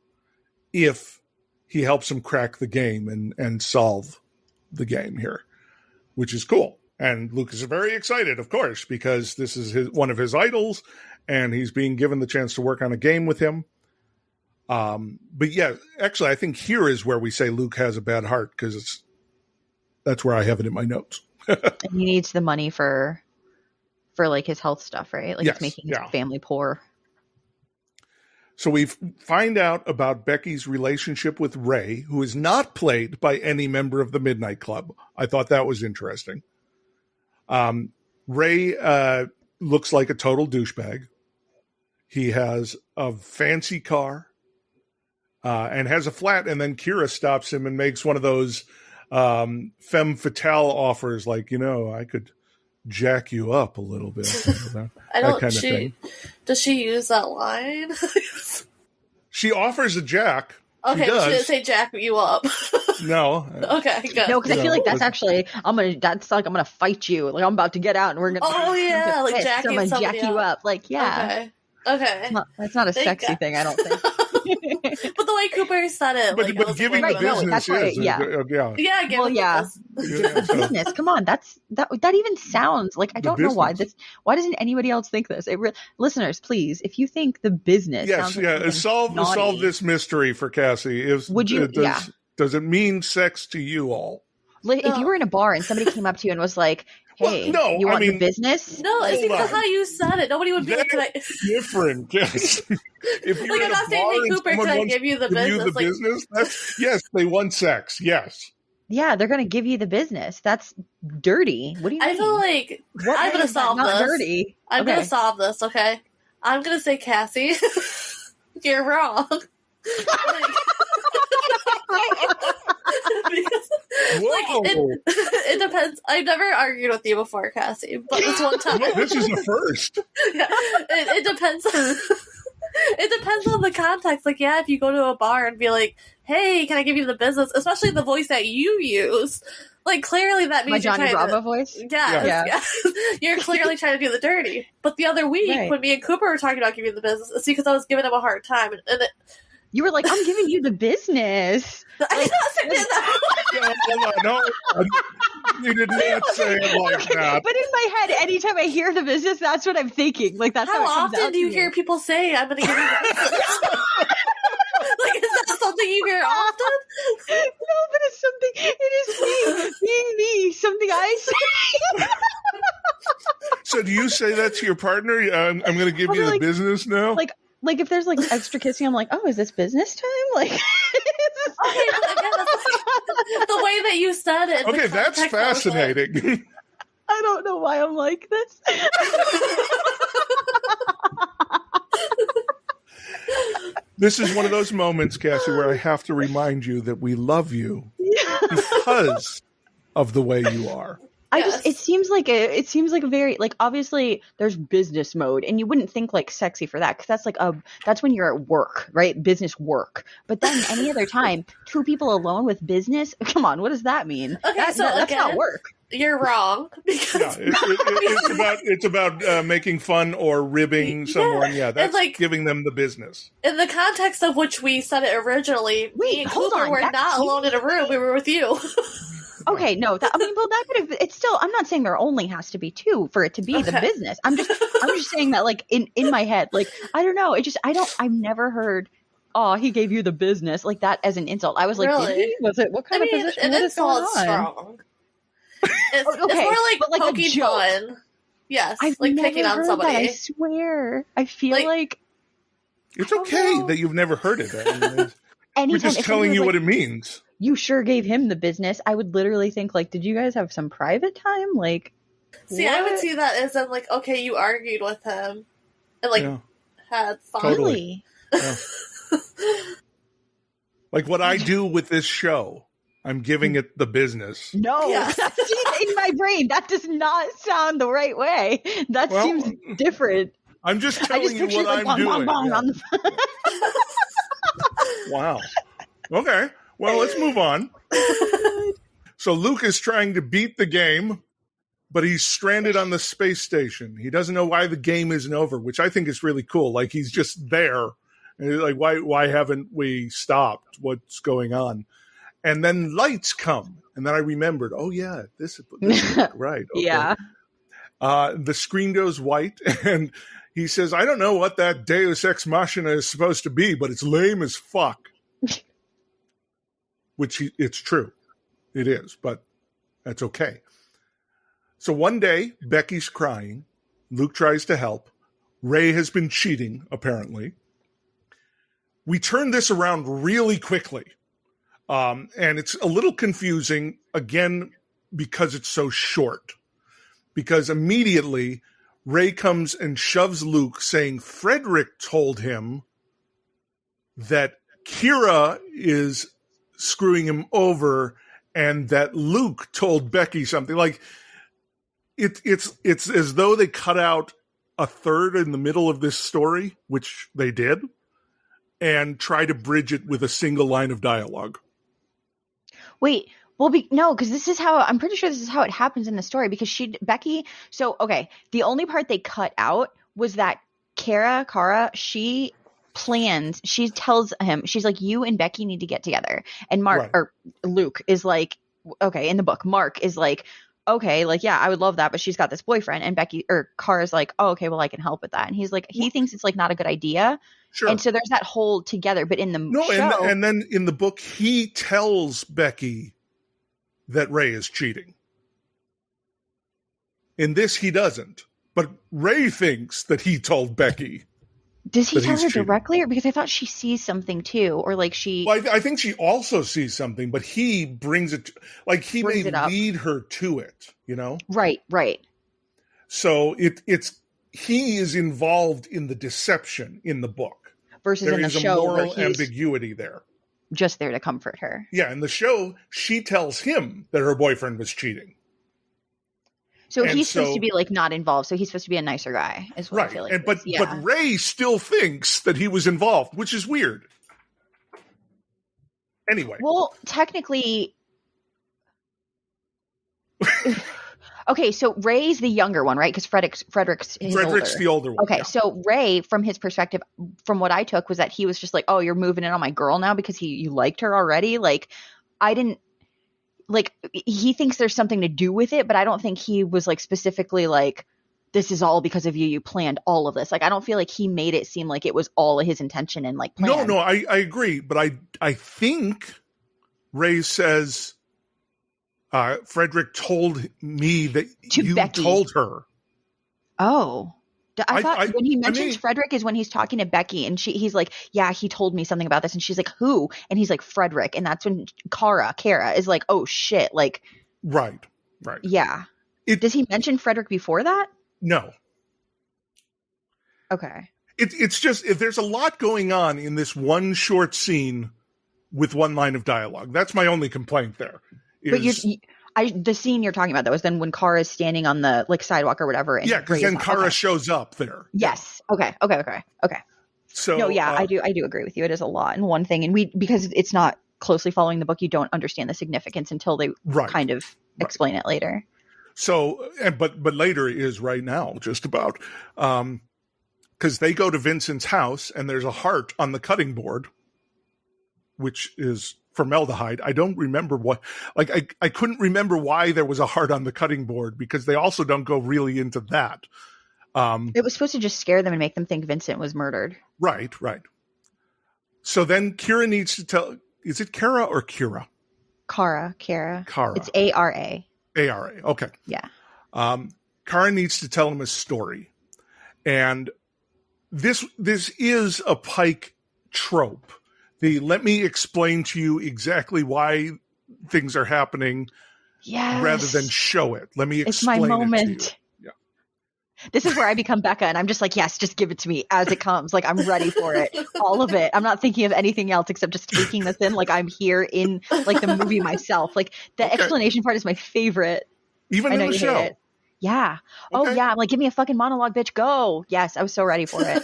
if he helps him crack the game and solve the game here, which is cool. And Luke is very excited, of course, because this is one of his idols, and he's being given the chance to work on a game with him. But yeah, actually, I think here is where we say Luke has a bad heart, because that's where I have it in my notes. And he needs the money for like his health stuff, right? Like, it's making his family poor. So we find out about Becky's relationship with Ray, who is not played by any member of the Midnight Club. I thought that was interesting. Ray looks like a total douchebag. He has a fancy car and has a flat, and then Kira stops him and makes one of those femme fatale offers, like, I could jack you up a little bit. That kind of thing. Does she use that line? She offers a jack. Okay, she didn't say jack you up. No. Okay, good. No, because I feel like that's actually I'm gonna fight you. Like, I'm about to get out and we're gonna. Oh yeah, like jacking I'm gonna jack you up. Like, yeah. Okay. That's not a sexy thing, I don't think. But the way Cooper said it, but giving the business is, business. Come on, that even sounds like I don't know why this. Why doesn't anybody else think this? Listeners, please, if you think the business, solve this mystery for Cassie. Would you? Does it mean sex to you all? If you were in a bar and somebody came up to you and was like, hey, well, no, you want I mean, the business? No, it's Hold because on. how you said it. Nobody would be like, "Can I?" Different. Yes. If you're Like, in I'm a not saying, bar "Hey, and Cooper, someone can I wants give you the to give you the business?" Like, business, that's, yes, they want sex. Yes. Yeah, they're gonna give you the business. That's dirty. What do you mean? I feel like What I'm way gonna is that solve not this. dirty? I'm Okay. gonna solve this. Okay, I'm gonna say Cassie. You're wrong. Because, like, Whoa. it depends. I've never argued with you before, Cassie, but this one time, No, this is the first. yeah, it depends. It depends on the context. Like, yeah, if you go to a bar and be like, "Hey, can I give you the business?" Especially the voice that you use, like, clearly that My means Johnny you're trying Bravo to. voice? Yes. You're clearly trying to do the dirty. But the other week, Right. when me and Cooper were talking about giving you the business, it's because I was giving him a hard time, and You were like, I'm giving you the business. I did not say that. No, you did not say it like that. But in my head, anytime I hear the business, that's what I'm thinking. Like, that's how How it comes often out do you to hear me. people say, "I'm going to give you the business"? Like, is that something you hear often? No, but it's something. It is me being me. Something I say. So do you say that to your partner? I'm going to give I'll you be the like- business now? Like if there's like extra kissing, I'm like, oh, is this business time? Like, Okay, but again, that's like, the way that you said it. Okay, that's fascinating. I don't know why I'm like this. This is one of those moments, Cassie, where I have to remind you that we love you because of the way you are. It seems like a very, like, obviously there's business mode, and you wouldn't think like sexy for that, because that's when you're at work, right? Business work. But then any other time, two people alone with business, come on, what does that mean? Okay, that's again, not work. You're wrong. Because It's about making fun or ribbing someone. Yeah, that's like, giving them the business. in the context of which we said it originally, me and hold Cooper on, were that's not you? alone in a room. We were with you. Okay, no, that could have. It's still. I'm not saying there only has to be two for it to be the business. I'm just saying that, like, in my head, like, I don't know. I've never heard. Oh, he gave you the business, like that as an insult. I was like, Really? did he? Was it what kind of position? An What is insult going is on? strong. It's Okay, more like but like a poking joke. fun. Yes, I've like never picking on heard somebody. that, I swear. I feel like It's I don't okay know. that you've never heard it. I mean, we're anytime just if telling somebody you was what like, it means. you sure gave him the business, I would literally think, like, did you guys have some private time? Like, See, what? I would see that as in, like, okay, you argued with him and, like, Yeah. had fun. Totally. Really? Yeah. Like what I do with this show, I'm giving it the business. No, Yeah. see, in my brain, that does not sound the right way. That Well, seems different. I'm just I telling just you picture what like I'm bong, doing. bong, bong Yeah. on the. Wow. Okay. Well, let's move on. So Luke is trying to beat the game, but he's stranded on the space station. He doesn't know why the game isn't over, which I think is really cool. Like, he's just there. And he's like, why haven't we stopped? What's going on? And then lights come. And then I remembered, oh, yeah, this is right. Okay. Yeah. The screen goes white, and he says, I don't know what that Deus Ex Machina is supposed to be, but it's lame as fuck. Which it's true. It is, but that's okay. So one day, Becky's crying. Luke tries to help. Ray has been cheating, apparently. We turn this around really quickly. And it's a little confusing, again, because it's so short. Because immediately, Ray comes and shoves Luke, saying Frederick told him that Kira is screwing him over, and that Luke told Becky something. Like, it's as though they cut out a third in the middle of this story, which they did, and try to bridge it with a single line of dialogue. Wait, well, no, because this is how, I'm pretty sure this is how it happens in the story, because Becky, so, okay, the only part they cut out was that Kara, she plans, she tells him, she's like, you and Becky need to get together. And Luke is like, okay, in the book, Mark is like, okay, like, yeah, I would love that, but she's got this boyfriend. And Kara's like, oh, okay, well, I can help with that. And he's like, he thinks it's like not a good idea. Sure. And so there's that whole together, but in the show, and then in the book, he tells Becky that Ray is cheating. In this, he doesn't. But Ray thinks that he told Becky. Does he that tell he's her cheating. directly, or because I thought she sees something too, or like she? Well, I think she also sees something, but he brings it, like he Brings may it up. lead her to it, Right. So it's he is involved in the deception in the book. Versus There in the is a show where moral he's ambiguity there. just there to comfort her. Yeah, in the show, she tells him that her boyfriend was cheating. So And he's supposed so- to be like not involved. So he's supposed to be a nicer guy, is what I feel like. But Ray still thinks that he was involved, which is weird. Anyway. Well, technically, okay. So Ray's the younger one, right? Because Frederick's older. the older one. Okay, yeah. so Ray, from his perspective, from what I took, was that he was just like, "Oh, you're moving in on my girl now because you liked her already." Like, I didn't like. He thinks there's something to do with it, but I don't think he was like specifically like, "This is all because of you. You planned all of this." Like, I don't feel like he made it seem like it was all his intention and like plan. No, I agree, but I think Ray says Frederick told me that you Becky. told her. Oh. I thought when he mentions mean- Frederick is when he's talking to Becky and he's like, yeah, he told me something about this. And she's like, who? And he's like, Frederick. And that's when Kara is like, oh shit. Like, Right. yeah. Does he mention Frederick before that? No. Okay. It's just, if there's a lot going on in this one short scene with one line of dialogue. That's my only complaint there. But the scene you're talking about, though, is then when Kara is standing on the like sidewalk or whatever. And yeah, because Ray then is Kara okay. shows up there. Yes. Okay. So No, yeah, I do agree with you. It is a lot in one thing. And because it's not closely following the book, you don't understand the significance until they kind of explain it later. So, but later is right now, just about, because they go to Vincent's house and there's a heart on the cutting board, which is formaldehyde. I don't remember what, like, I couldn't remember why there was a heart on the cutting board because they also don't go really into that. It was supposed to just scare them and make them think Vincent was murdered. Right. So then Kira needs to tell, is it Kara or Kira? Kara. It's ARA. ARA. Okay. Yeah. Kara needs to tell him a story. And this is a Pike trope. Let me explain to you exactly why things are happening rather than show it. Let me explain it's my moment. It to you. Yeah. This is where I become Becca and I'm just like, yes, just give it to me as it comes. Like, I'm ready for it. All of it. I'm not thinking of anything else except just taking this in. Like, I'm here in like the movie myself. Like, the explanation part is my favorite. Even I know in the you show. hate it. Yeah. Okay. Oh yeah. I'm like, give me a fucking monologue, bitch. Go. Yes. I was so ready for it.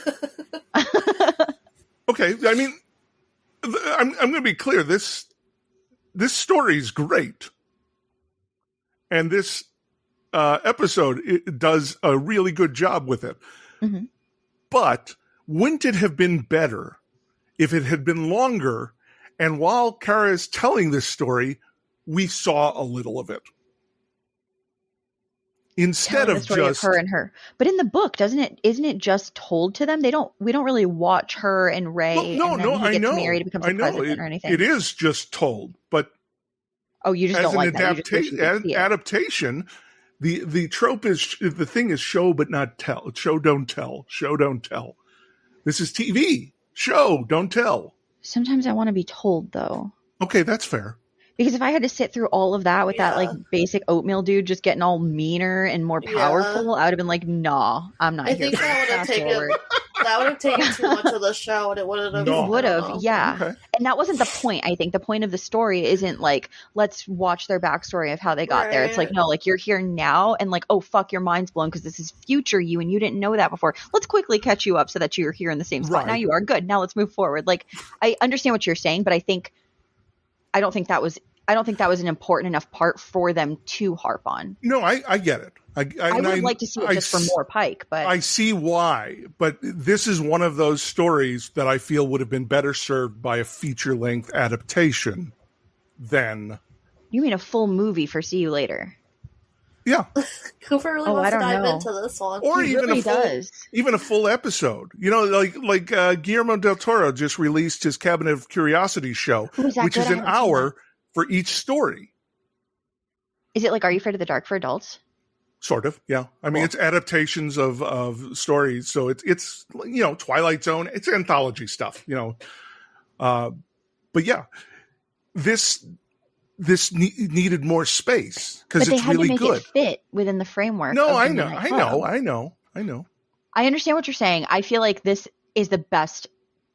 Okay. I mean, I'm going to be clear. This story is great. And this episode it does a really good job with it. Mm-hmm. But wouldn't it have been better if it had been longer and while Kara is telling this story, we saw a little of it? Instead of just her and her. But in the book, isn't it just told to them? We don't really watch her and Ray. Well, and then he gets married, becomes a president or anything. It is just told, but you just as don't an like that. You just wish you could see it. adaptation, the trope is the thing is show but not tell. Show don't tell. Show don't tell. This is TV. Show don't tell. Sometimes I want to be told though. Okay, that's fair. Because if I had to sit through all of that with that like basic oatmeal dude just getting all meaner and more powerful, I would have been like, nah, I'm not here. That would have taken too much of the show, and it wouldn't have. It would have, yeah. Okay. And that wasn't the point. I think the point of the story isn't like let's watch their backstory of how they got there. It's like no, like you're here now, and like oh fuck, your mind's blown because this is future you, and you didn't know that before. Let's quickly catch you up so that you're here in the same spot. Right. Now you are good. Now let's move forward. Like I understand what you're saying, but I don't think that was an important enough part for them to harp on. No, I get it. I would like to see it just for more Pike, but I see why. But this is one of those stories that I feel would have been better served by a feature-length adaptation than. You mean a full movie for See You Later? Yeah. Cooper really wants to dive into this one. Or he even really even a full episode. You know, like Guillermo del Toro just released his Cabinet of Curiosities show, which is an hour for each story. Is it like Are You Afraid of the Dark for adults? Sort of, yeah. I mean, it's adaptations of stories, so it's Twilight Zone. It's anthology stuff, But yeah, this needed more space because it's really good. But they had to make it fit within the framework. No, of I the know. I understand what you're saying. I feel like this is the best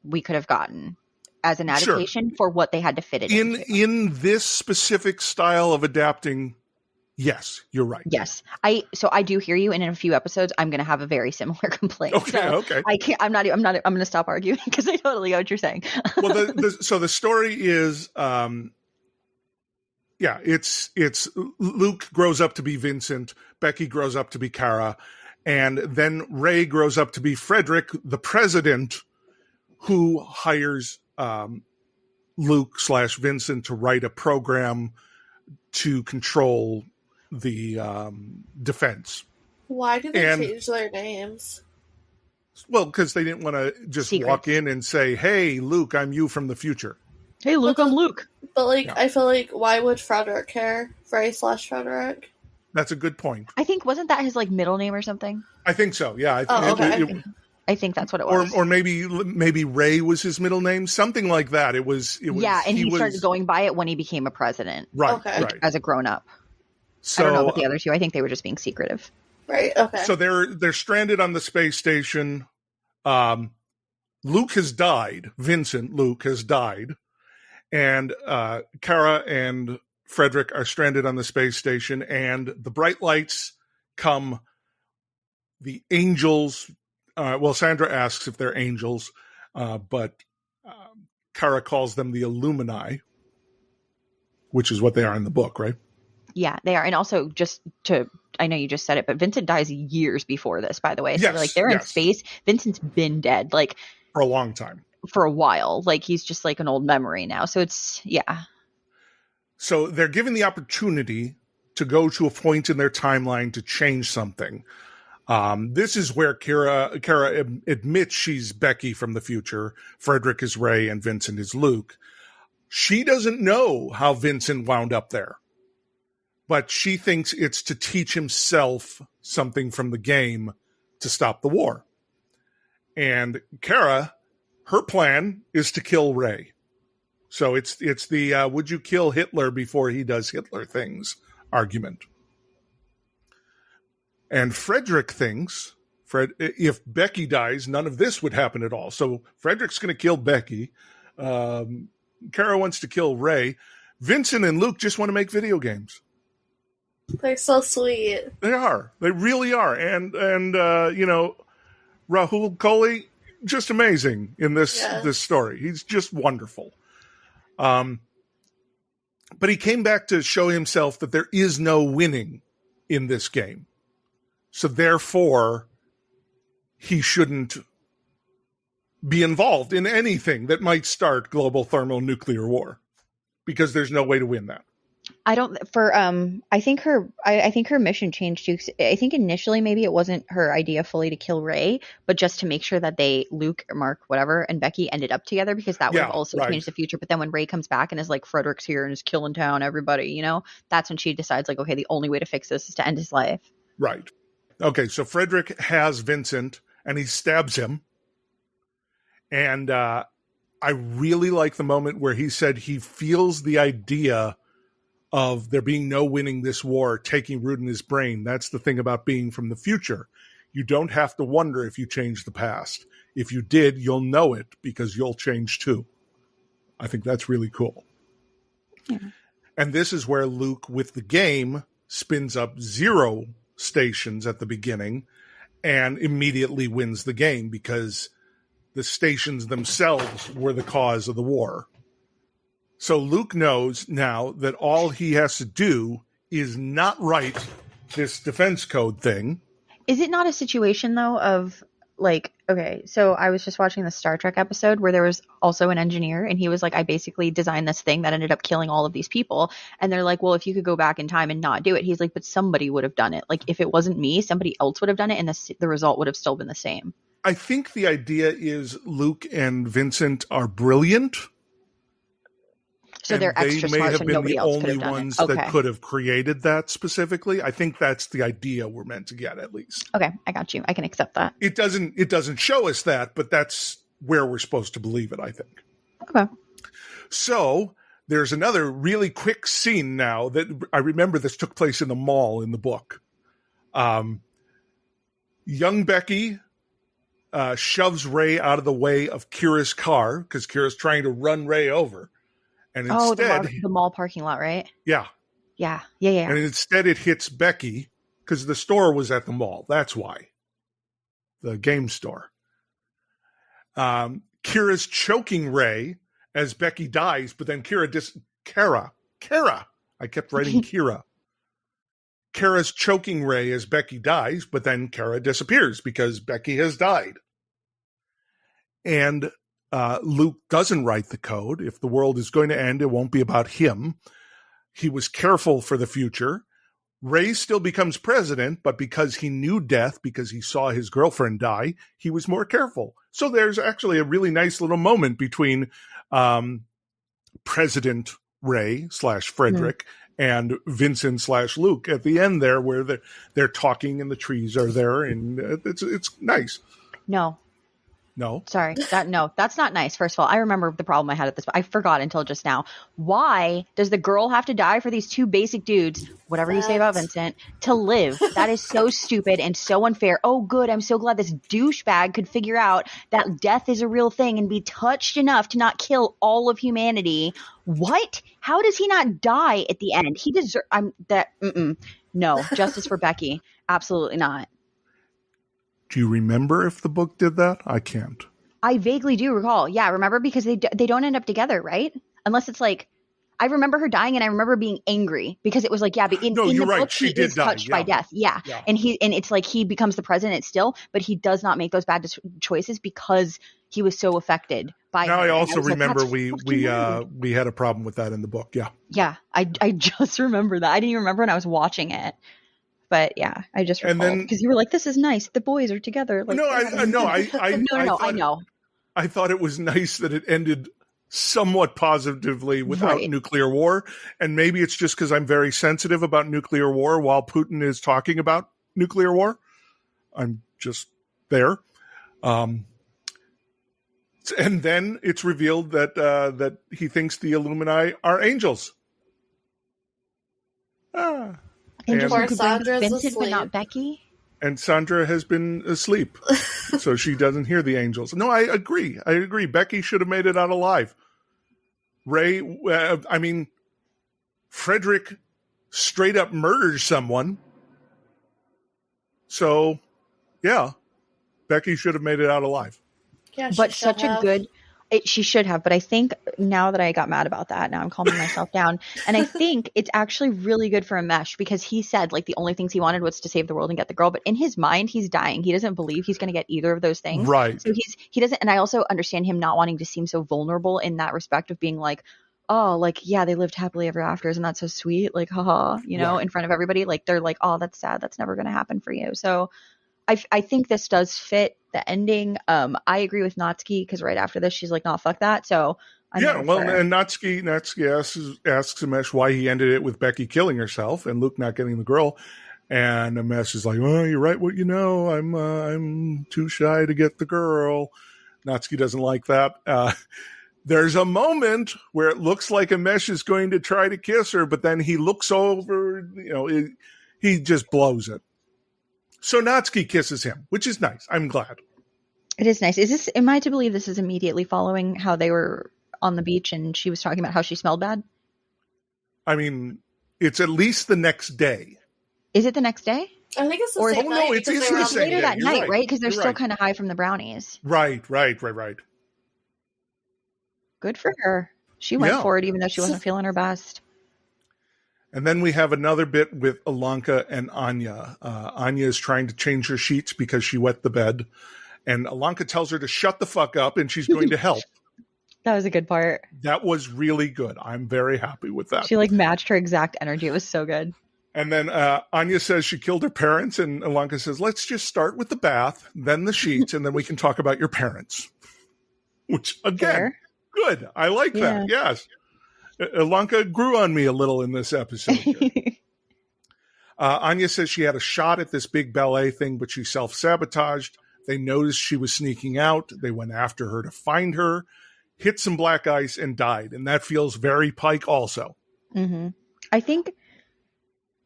we could have gotten as an adaptation for what they had to fit it into. In this specific style of adapting. Yes, you're right. Yes. I do hear you, and in a few episodes I'm going to have a very similar complaint. Okay. I'm going to stop arguing because I totally get what you're saying. Well, so the story is it's Luke grows up to be Vincent, Becky grows up to be Kara, and then Ray grows up to be Frederick, the president, who hires Luke/Vincent to write a program to control the defense. Why did they change their names? Well, because they didn't want to just walk in and say, "Hey, Luke, I'm you from the future." Hey, Luke, I'm Luke. But I feel like, why would Frederick care? Ray/Frederick? That's a good point. I think, wasn't that his middle name or something? I think so. Yeah. I think that's what it was. Or maybe Ray was his middle name, something like that. It was. Yeah, and he started going by it when he became a president. Right. As a grown up. So, I don't know about the other two. I think they were just being secretive. Right. Okay. So they're stranded on the space station. Luke has died. Luke has died, and Kara and Frederick are stranded on the space station. And the bright lights come. The angels. Sandra asks if they're angels, but Kara calls them the Illumini, which is what they are in the book, right? Yeah, they are. And also, I know you just said it, but Vincent dies years before this, by the way. So they're in space. Vincent's been dead, for a long time. For a while. He's just an old memory now. So it's, yeah. So they're given the opportunity to go to a point in their timeline to change something. This is where Kara admits she's Becky from the future. Frederick is Ray and Vincent is Luke. She doesn't know how Vincent wound up there, but she thinks it's to teach himself something from the game to stop the war. And Kara, her plan is to kill Ray. So it's the would you kill Hitler before he does Hitler things argument. And Frederick thinks if Becky dies, none of this would happen at all. So Frederick's going to kill Becky. Kara wants to kill Ray. Vincent and Luke just want to make video games. They're so sweet. They are. They really are. And Rahul Kohli, just amazing in this story. He's just wonderful. But he came back to show himself that there is no winning in this game. So therefore, he shouldn't be involved in anything that might start global thermonuclear war, because there's no way to win that. I think her mission changed too. I think initially maybe it wasn't her idea fully to kill Ray, but just to make sure that Luke or Mark, whatever, and Becky ended up together, because that would have also changed the future. But then when Ray comes back and is Frederick's here and is killing town, everybody, that's when she decides okay, the only way to fix this is to end his life. Right. Okay, so Frederick has Vincent, and he stabs him. And I really like the moment where he said he feels the idea of there being no winning this war taking root in his brain. That's the thing about being from the future. You don't have to wonder if you change the past. If you did, you'll know it because you'll change too. I think that's really cool. Yeah. And this is where Luke, with the game, spins up 0 stations at the beginning and immediately wins the game because the stations themselves were the cause of the war. So Luke knows now that all he has to do is not write this defense code thing. Is it not a situation, though, of okay, so I was just watching the Star Trek episode where there was also an engineer, and he was I basically designed this thing that ended up killing all of these people. And they're well, if you could go back in time and not do it, he's but somebody would have done it. If it wasn't me, somebody else would have done it, and the result would have still been the same. I think the idea is Luke and Vincent are brilliant. So they're and extra they may smart, have so been nobody the else could only have done ones it. Okay. that could have created that specifically. I think that's the idea we're meant to get, at least. Okay, I got you. I can accept that. It doesn't show us that, but that's where we're supposed to believe it, I think. Okay. So there's another really quick scene now that I remember this took place in the mall in the book. Young Becky shoves Ray out of the way of Kira's car because Kira's trying to run Ray over. And instead, the mall parking lot, right? Yeah. Yeah. And instead it hits Becky because the store was at the mall. That's why. The game store. Kira's choking Ray as Becky dies, but then Kara. I kept writing Kira. Kara's choking Ray as Becky dies, but then Kara disappears because Becky has died. And Luke doesn't write the code. If the world is going to end, it won't be about him. He was careful for the future. Ray still becomes president, but because he knew death, because he saw his girlfriend die, he was more careful. So there's actually a really nice little moment between President Ray / Frederick and Vincent / Luke at the end there, where they're talking and the trees are there, and it's nice. No. Sorry. That's not nice. First of all, I remember the problem I had at this. I forgot until just now. Why does the girl have to die for these two basic dudes, whatever you say about Vincent, to live? That is so stupid and so unfair. Oh, good. I'm so glad this douchebag could figure out that death is a real thing and be touched enough to not kill all of humanity. What? How does he not die at the end? He deserves No, justice for Becky. Absolutely not. Do you remember if the book did that? I can't. I vaguely do recall. Yeah, remember? Because they don't end up together, right? Unless it's like, I remember her dying and I remember being angry because it was like, yeah, but in the book, she is touched by death. Yeah. And it's like he becomes the president still, but he does not make those bad choices because he was so affected by Now her. I also like, remember we had a problem with that in the book. Yeah. Yeah. I just remember that. I didn't even remember when I was watching it. But yeah, I just recalled because you were like, "This is nice. The boys are together." Like, I know. I thought it was nice that it ended somewhat positively without nuclear war, and maybe it's just because I'm very sensitive about nuclear war while Putin is talking about nuclear war. I'm just there, and then it's revealed that he thinks the Illuminati are angels. Angels Poor could Sandra's bring Vincent, but asleep. not Becky. And Sandra has been asleep, so she doesn't hear the angels. No, I agree. Becky should have made it out alive. Ray, Frederick straight up murders someone. So, yeah, Becky should have made it out alive. Yeah, But such a good... she should have, but I think now that I got mad about that, now I'm calming myself down. And I think it's actually really good for Amesh because he said like the only things he wanted was to save the world and get the girl. But in his mind, he's dying. He doesn't believe he's going to get either of those things. Right. So he doesn't. And I also understand him not wanting to seem so vulnerable in that respect of being like, oh, like, yeah, they lived happily ever after. Isn't that so sweet? Like, haha, in front of everybody. Like, they're like, oh, that's sad. That's never going to happen for you. So I think this does fit the ending. I agree with Natsuki because right after this, she's like, "No, fuck that." So and Natsuki asks Amesh why he ended it with Becky killing herself and Luke not getting the girl, and Amesh is like, "Well, you're right. What you know, I'm too shy to get the girl." Natsuki doesn't like that. There's a moment where it looks like Amesh is going to try to kiss her, but then he looks over. He just blows it. So Natsuki kisses him, which is nice. I'm glad. It is nice. Am I to believe this is immediately following how they were on the beach and she was talking about how she smelled bad? I mean, it's at least the next day. Is it the next day? I think it's the same night. No, it's the same later day. that night, right? Because they're You're still right. kind of high from the brownies. Right. Good for her. She went for it even though she wasn't feeling her best. And then we have another bit with Ilonka and Anya. Anya is trying to change her sheets because she wet the bed. And Ilonka tells her to shut the fuck up and she's going to help. That was a good part. That was really good. I'm very happy with that. She like matched her exact energy. It was so good. And then Anya says she killed her parents. And Ilonka says, let's just start with the bath, then the sheets, and then we can talk about your parents. Which, again, good. I like that. Yes. Ilonka grew on me a little in this episode here. Anya says she had a shot at this big ballet thing, but she self-sabotaged. They noticed she was sneaking out. They went after her to find her, hit some black ice, and died. And that feels very Pike also. Mm-hmm. I think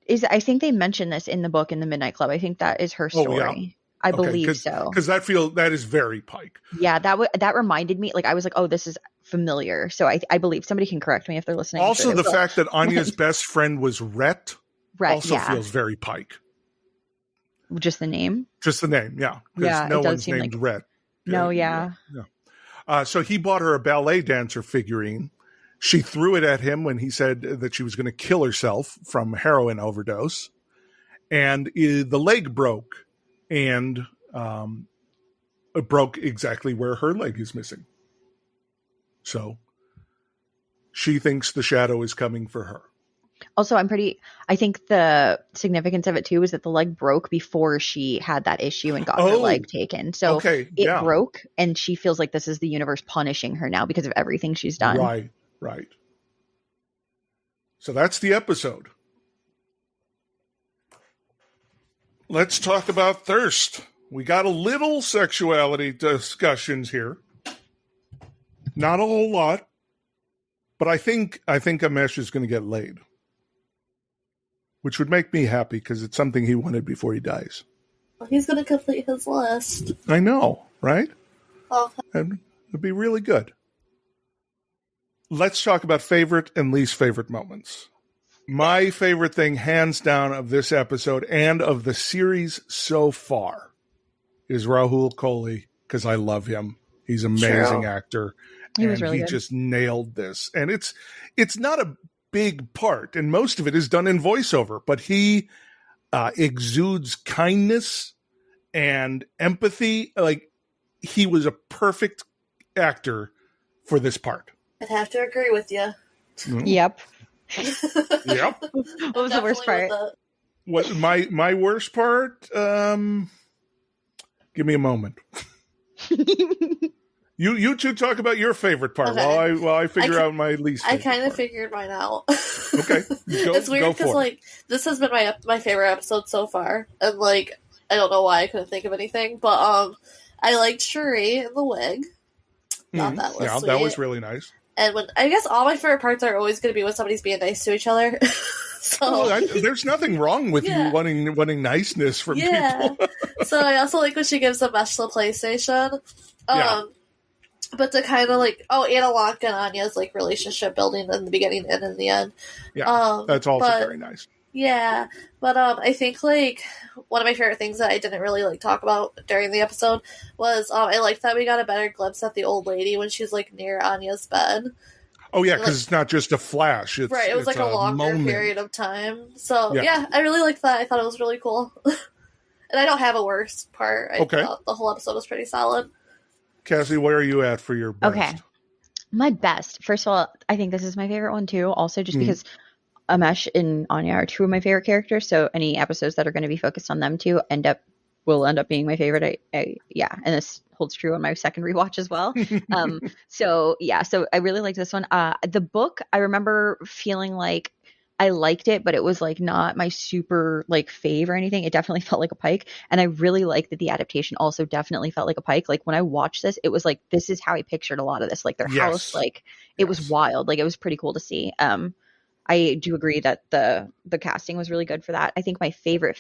they mentioned this in the book in the Midnight Club. I think that is her story. Oh, yeah. I believe so. Because that is very Pike. Yeah, that reminded me. Like, I was like, oh, this is familiar. So I believe somebody can correct me if they're listening. Also, the fact that Anya's best friend was Rhett also yeah. feels very Pike. Just the name? Just the name, yeah. Yeah, no one's named like... Rhett. No, yeah. So he bought her a ballet dancer figurine. She threw it at him when he said that she was going to kill herself from heroin overdose. And the leg broke. And it broke exactly where her leg is missing. So she thinks the shadow is coming for her. Also, I think the significance of it too is that the leg broke before she had that issue and got her leg taken. So it broke, and she feels like this is the universe punishing her now because of everything she's done. Right. So that's the episode. Let's talk about thirst. We got a little sexuality discussions here. Not a whole lot, but I think Amesh is going to get laid. Which would make me happy because it's something he wanted before he dies. He's going to complete his list. I know, right? Oh. And it'd be really good. Let's talk about favorite and least favorite moments. My favorite thing, hands down, of this episode and of the series so far is Rahul Kohli, because I love him. He's an amazing actor. He was really good. Just nailed this. And it's not a big part, and most of it is done in voiceover, but he exudes kindness and empathy. Like, he was a perfect actor for this part. I'd have to agree with you. Mm-hmm. Yep. Yep. What was the worst part? What my worst part? Give me a moment. You two talk about your favorite part while I figure out my least favorite. I kind of figured mine out. Okay. It's weird because, like, this has been my favorite episode so far. And, like, I don't know why I couldn't think of anything. But I liked Cherie in the wig. Thought that was sweet. That was really nice. And I guess all my favorite parts are always going to be when somebody's being nice to each other. There's nothing wrong with you wanting niceness from people. So I also like when she gives Amesh the PlayStation. But to kind of like, and Ilonka and Anya's like relationship building in the beginning and in the end. Yeah, that's also very nice. Yeah, but I think like one of my favorite things that I didn't really like talk about during the episode was I liked that we got a better glimpse at the old lady when she's like near Anya's bed. Oh yeah, because it's not just a flash. It was like a longer period of time. So yeah, I really liked that. I thought it was really cool. And I don't have a worst part. I thought the whole episode was pretty solid. Cassie, where are you at for your best? Okay. My best. First of all, I think this is my favorite one too. Also, just because Amesh and Anya are two of my favorite characters, so any episodes that are going to be focused on them two will end up being my favorite. And this holds true on my second rewatch as well. So I really liked this one. The book, I remember feeling like I liked it, but it was like not my super like fave or anything. It definitely felt like a Pike. And I really liked that the adaptation also definitely felt like a Pike. Like when I watched this, it was like, this is how I pictured a lot of this. Like their house, like it was wild. Like it was pretty cool to see. I do agree that the casting was really good for that. I think my favorite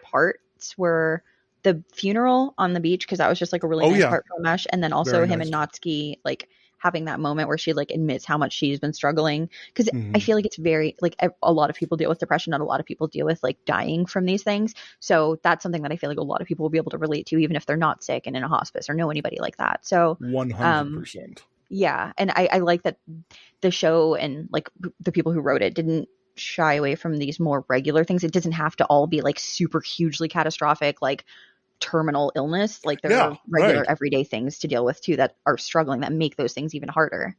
parts were the funeral on the beach, because that was just like a really nice part for Amesh. And then also him and Natsuki like having that moment where she like admits how much she's been struggling, because I feel like it's very like a lot of people deal with depression, not a lot of people deal with like dying from these things. So that's something that I feel like a lot of people will be able to relate to, even if they're not sick and in a hospice or know anybody like that. So 100%. Yeah, and I like that the show and like the people who wrote it didn't shy away from these more regular things. It doesn't have to all be like super hugely catastrophic, like terminal illness. Like there are regular everyday things to deal with too that are struggling, that make those things even harder.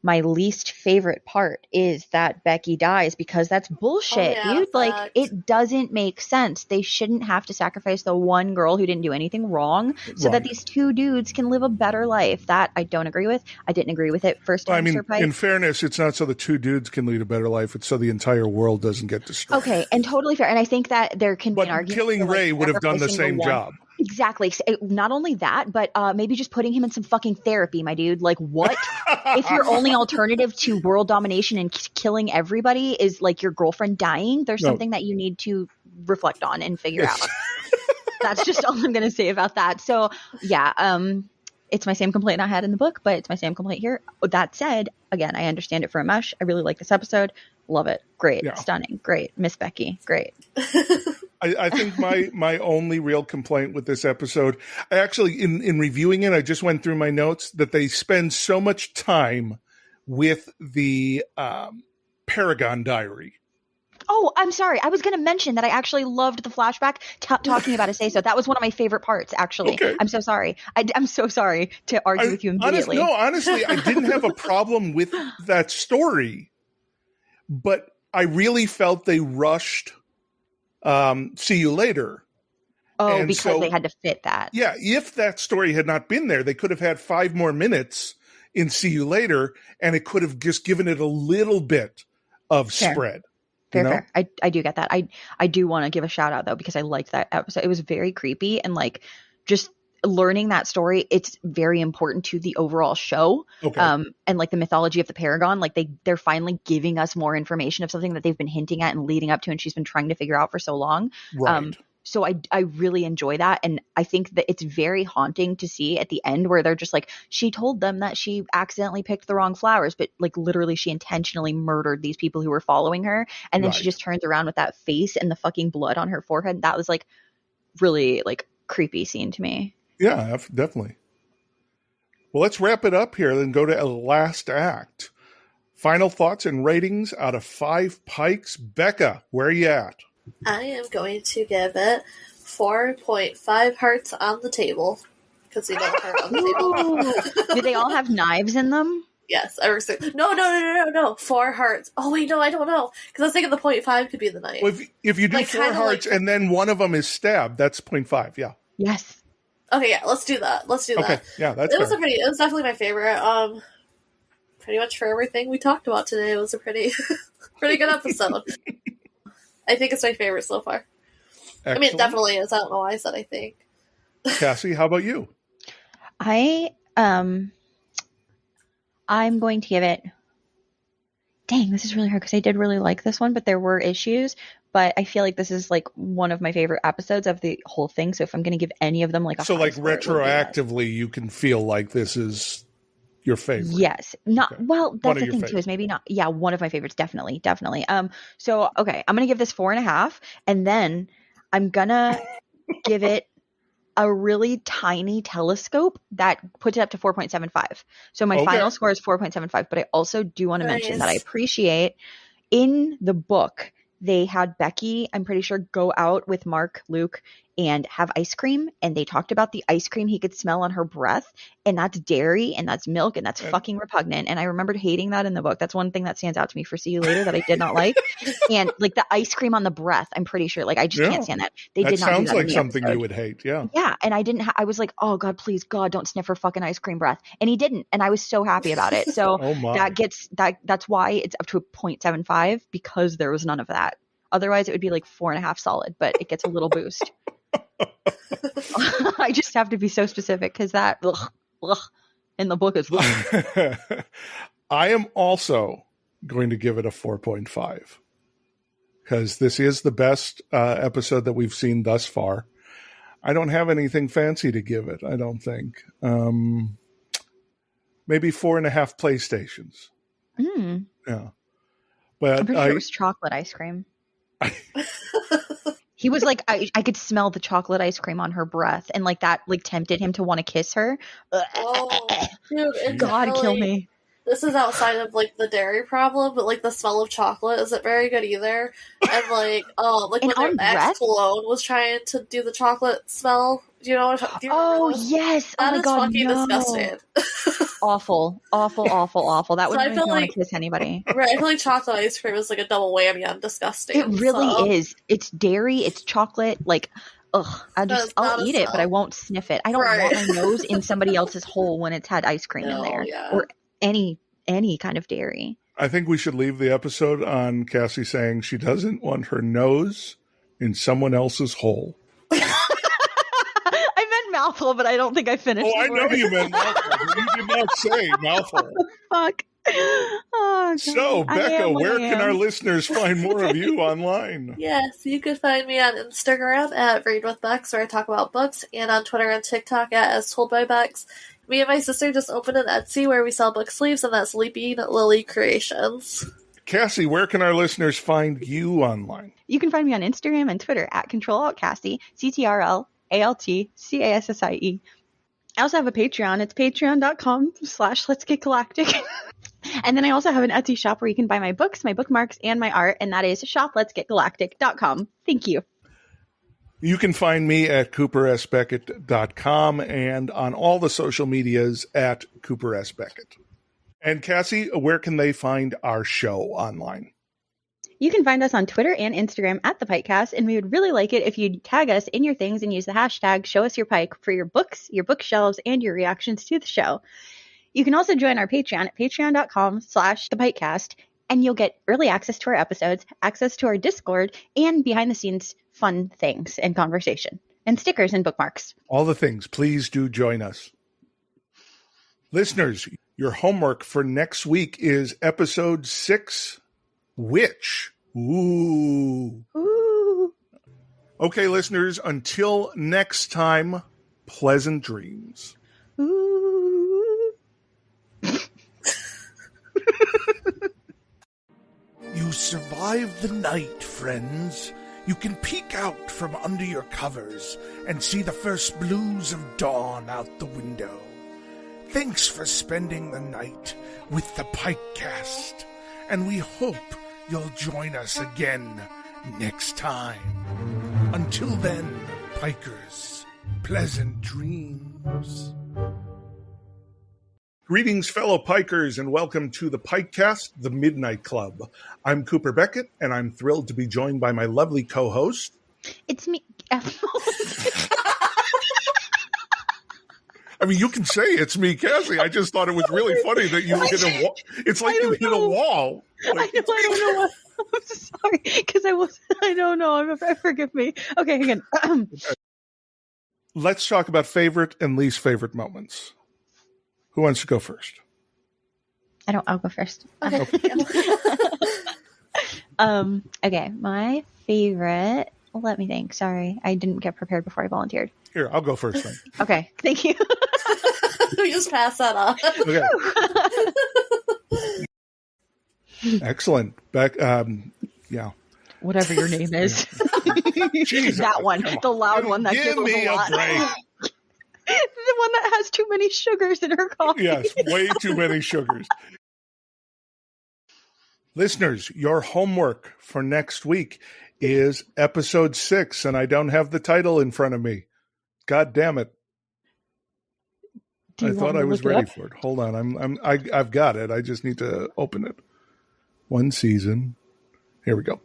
my least favorite part is that Becky dies, because that's bullshit, dude. Like, it doesn't make sense. They shouldn't have to sacrifice the one girl who didn't do anything wrong so that these two dudes can live a better life. That I don't agree with. I didn't agree with it first time. I mean, Sir Pike. in fairness, it's not so the two dudes can lead a better life. It's so the entire world doesn't get destroyed. Okay, and totally fair. And I think that there can be an argument. But killing Ray would have done the same job. Exactly. Not only that, but maybe just putting him in some fucking therapy, my dude. Like, what? If your only alternative to world domination and killing everybody is like your girlfriend dying, there's something that you need to reflect on and figure out. That's just all I'm going to say about that. So, yeah, it's my same complaint I had in the book, but it's my same complaint here. That said, again, I understand it for Amesh. I really like this episode. Love it. Great. Yeah. Stunning. Great. Miss Becky. Great. I think my only real complaint with this episode, I actually, in reviewing it, I just went through my notes that they spend so much time with the Paragon diary. Oh, I'm sorry. I was going to mention that I actually loved the flashback talking about Aceso. That was one of my favorite parts, actually. Okay. I'm so sorry. I'm so sorry to argue with you immediately. Honestly, I didn't have a problem with that story, but I really felt they rushed See You Later. Oh, and because they had to fit that. Yeah, if that story had not been there, they could have had 5 more minutes in See You Later, and it could have just given it a little bit of spread. Fair. I do get that. I do want to give a shout out, though, because I liked that episode. It was very creepy, and like just learning that story, it's very important to the overall show. Okay. And like the mythology of the Paragon, like they're finally giving us more information of something that they've been hinting at and leading up to, and she's been trying to figure out for so long. Right. So I really enjoy that. And I think that it's very haunting to see at the end where they're just like, she told them that she accidentally picked the wrong flowers, but like literally she intentionally murdered these people who were following her. And then she just turns around with that face and the fucking blood on her forehead. That was like really like creepy scene to me. Yeah, definitely. Well, let's wrap it up here, then go to a last act. Final thoughts and ratings out of 5 pikes. Becca, where are you at? I am going to give it 4.5 hearts on the table. Because we don't heart on the table. Do they all have knives in them? Yes. No. 4 hearts. Oh, wait, no, I don't know. Because I was thinking the 0.5 could be the knife. Well, if you do like, 4 hearts and then one of them is stabbed, that's 0.5, yeah. Yes. Okay, yeah, let's do that. Okay, yeah, that's it was definitely my favorite. Pretty much for everything we talked about today, it was a pretty good episode. I think it's my favorite so far. Excellent. I mean, it definitely is. I don't know why I said I think. Cassie, how about you? I'm going to give it. Dang, this is really hard because I did really like this one, but there were issues. But I feel like this is like one of my favorite episodes of the whole thing. So if I'm going to give any of them like a so like retroactively, you can feel like this is your favorite. Yes, not okay. Well. That's the thing too is maybe not. Yeah, one of my favorites, definitely. So okay, I'm going to give this 4.5, and then I'm gonna give it a really tiny telescope that puts it up to 4.75. So my final score is 4.75. But I also do want to mention that I appreciate in the book. They had Becky, I'm pretty sure, go out with Mark, Luke, and have ice cream. And they talked about the ice cream he could smell on her breath. And that's dairy and that's milk and that's fucking repugnant. And I remembered hating that in the book. That's one thing that stands out to me for See You Later that I did not like. And like the ice cream on the breath, I'm pretty sure. Like I just can't stand that. They did not do that. Sounds like something you would hate. Yeah. Yeah. And I didn't. I was like, oh God, please, God, don't sniff her fucking ice cream breath. And he didn't. And I was so happy about it. So that's why it's up to a 0.75 because there was none of that. Otherwise, it would be like 4.5 solid, but it gets a little boost. I just have to be so specific because that in the book is. I am also going to give it a 4.5 because this is the best episode that we've seen thus far. I don't have anything fancy to give it. I don't think. Maybe 4.5 PlayStations. Yeah, but I'm pretty sure it was chocolate ice cream. He was like, I could smell the chocolate ice cream on her breath, and like that, like tempted him to want to kiss her. Oh, dude, God, kill me. This is outside of like the dairy problem, but like the smell of chocolate isn't very good either. And like, when their ex cologne was trying to do the chocolate smell, do you know what? Yes, that is God, fucking disgusting. awful. That So wouldn't I make feel me want like- to kiss anybody. Right, I feel like chocolate ice cream is like a double whammy on disgusting. It really so. is. It's dairy. It's chocolate. Like, ugh. That's I'll not a eat it, but I smell. won't sniff it. I don't Right. want my nose in somebody else's hole when it's had ice cream in No, there, yeah. or any kind of dairy. I think we should leave the episode on Cassie saying she doesn't want her nose in someone else's hole. I meant mouthful, but I don't think I finished. Oh, I the know word. you meant mouthful, but you did not say mouthful. Fuck. Oh, God. So, I Becca, am what where I can am. our listeners find more of you online? Yes, you can find me on Instagram at Read with Bex, where I talk about books, and on Twitter and TikTok at As Told by Bex. Me and my sister just opened an Etsy where we sell book sleeves, and that's Leaping Lily Creations. Cassie, where can our listeners find you online? You can find me on Instagram and Twitter at ControlAltCassie, CTRLALTCASSIE. I also have a Patreon. It's patreon.com/Let's Get Galactic. And then I also have an Etsy shop where you can buy my books, my bookmarks, and my art, and that is shopletsgetgalactic.com. Thank you. You can find me at coopersbeckett.com and on all the social medias at Cooper S. Beckett. And Cassie, where can they find our show online? You can find us on Twitter and Instagram at the PikeCast, and we would really like it if you'd tag us in your things and use the hashtag #ShowUsYourPike for your books, your bookshelves, and your reactions to the show. You can also join our Patreon at patreon.com/thepikecast, and you'll get early access to our episodes, access to our Discord, and behind-the-scenes fun things and conversation, and stickers and bookmarks. All the things. Please do join us. Listeners, your homework for next week is episode 6, Witch. Ooh. Ooh. Okay, listeners, until next time, pleasant dreams. Ooh. You survived the night, friends. You can peek out from under your covers and see the first blues of dawn out the window. Thanks for spending the night with the PikeCast, and we hope you'll join us again next time. Until then, Pikers, pleasant dreams. Greetings, fellow Pikers, and welcome to the PikeCast, the Midnight Club. I'm Cooper Beckett, and I'm thrilled to be joined by my lovely co-host. It's me. I mean, you can say it's me, Cassie. I just thought it was really funny that you hit a wall. It's like you hit a wall. Like, I don't know what. I'm sorry, because I don't know. Forgive me. Okay, hang on. Let's talk about favorite and least favorite moments. Who wants to go first? I'll go first. Okay. Okay, my favorite. Let me think. Sorry, I didn't get prepared before I volunteered. Here, I'll go first then. Okay, thank you. We just pass that off. Okay. Excellent. Back. Yeah. Whatever your name is. Jesus, That one, come on. the loud one that Give giggles me a a lot. break. The one that has too many sugars in her coffee. Yes, way too many sugars. Listeners, your homework for next week is episode 6, and I don't have the title in front of me. God damn it. Do I you thought want me I to was look it ready up? for it. Hold on. I've got it. I just need to open it. One season. Here we go.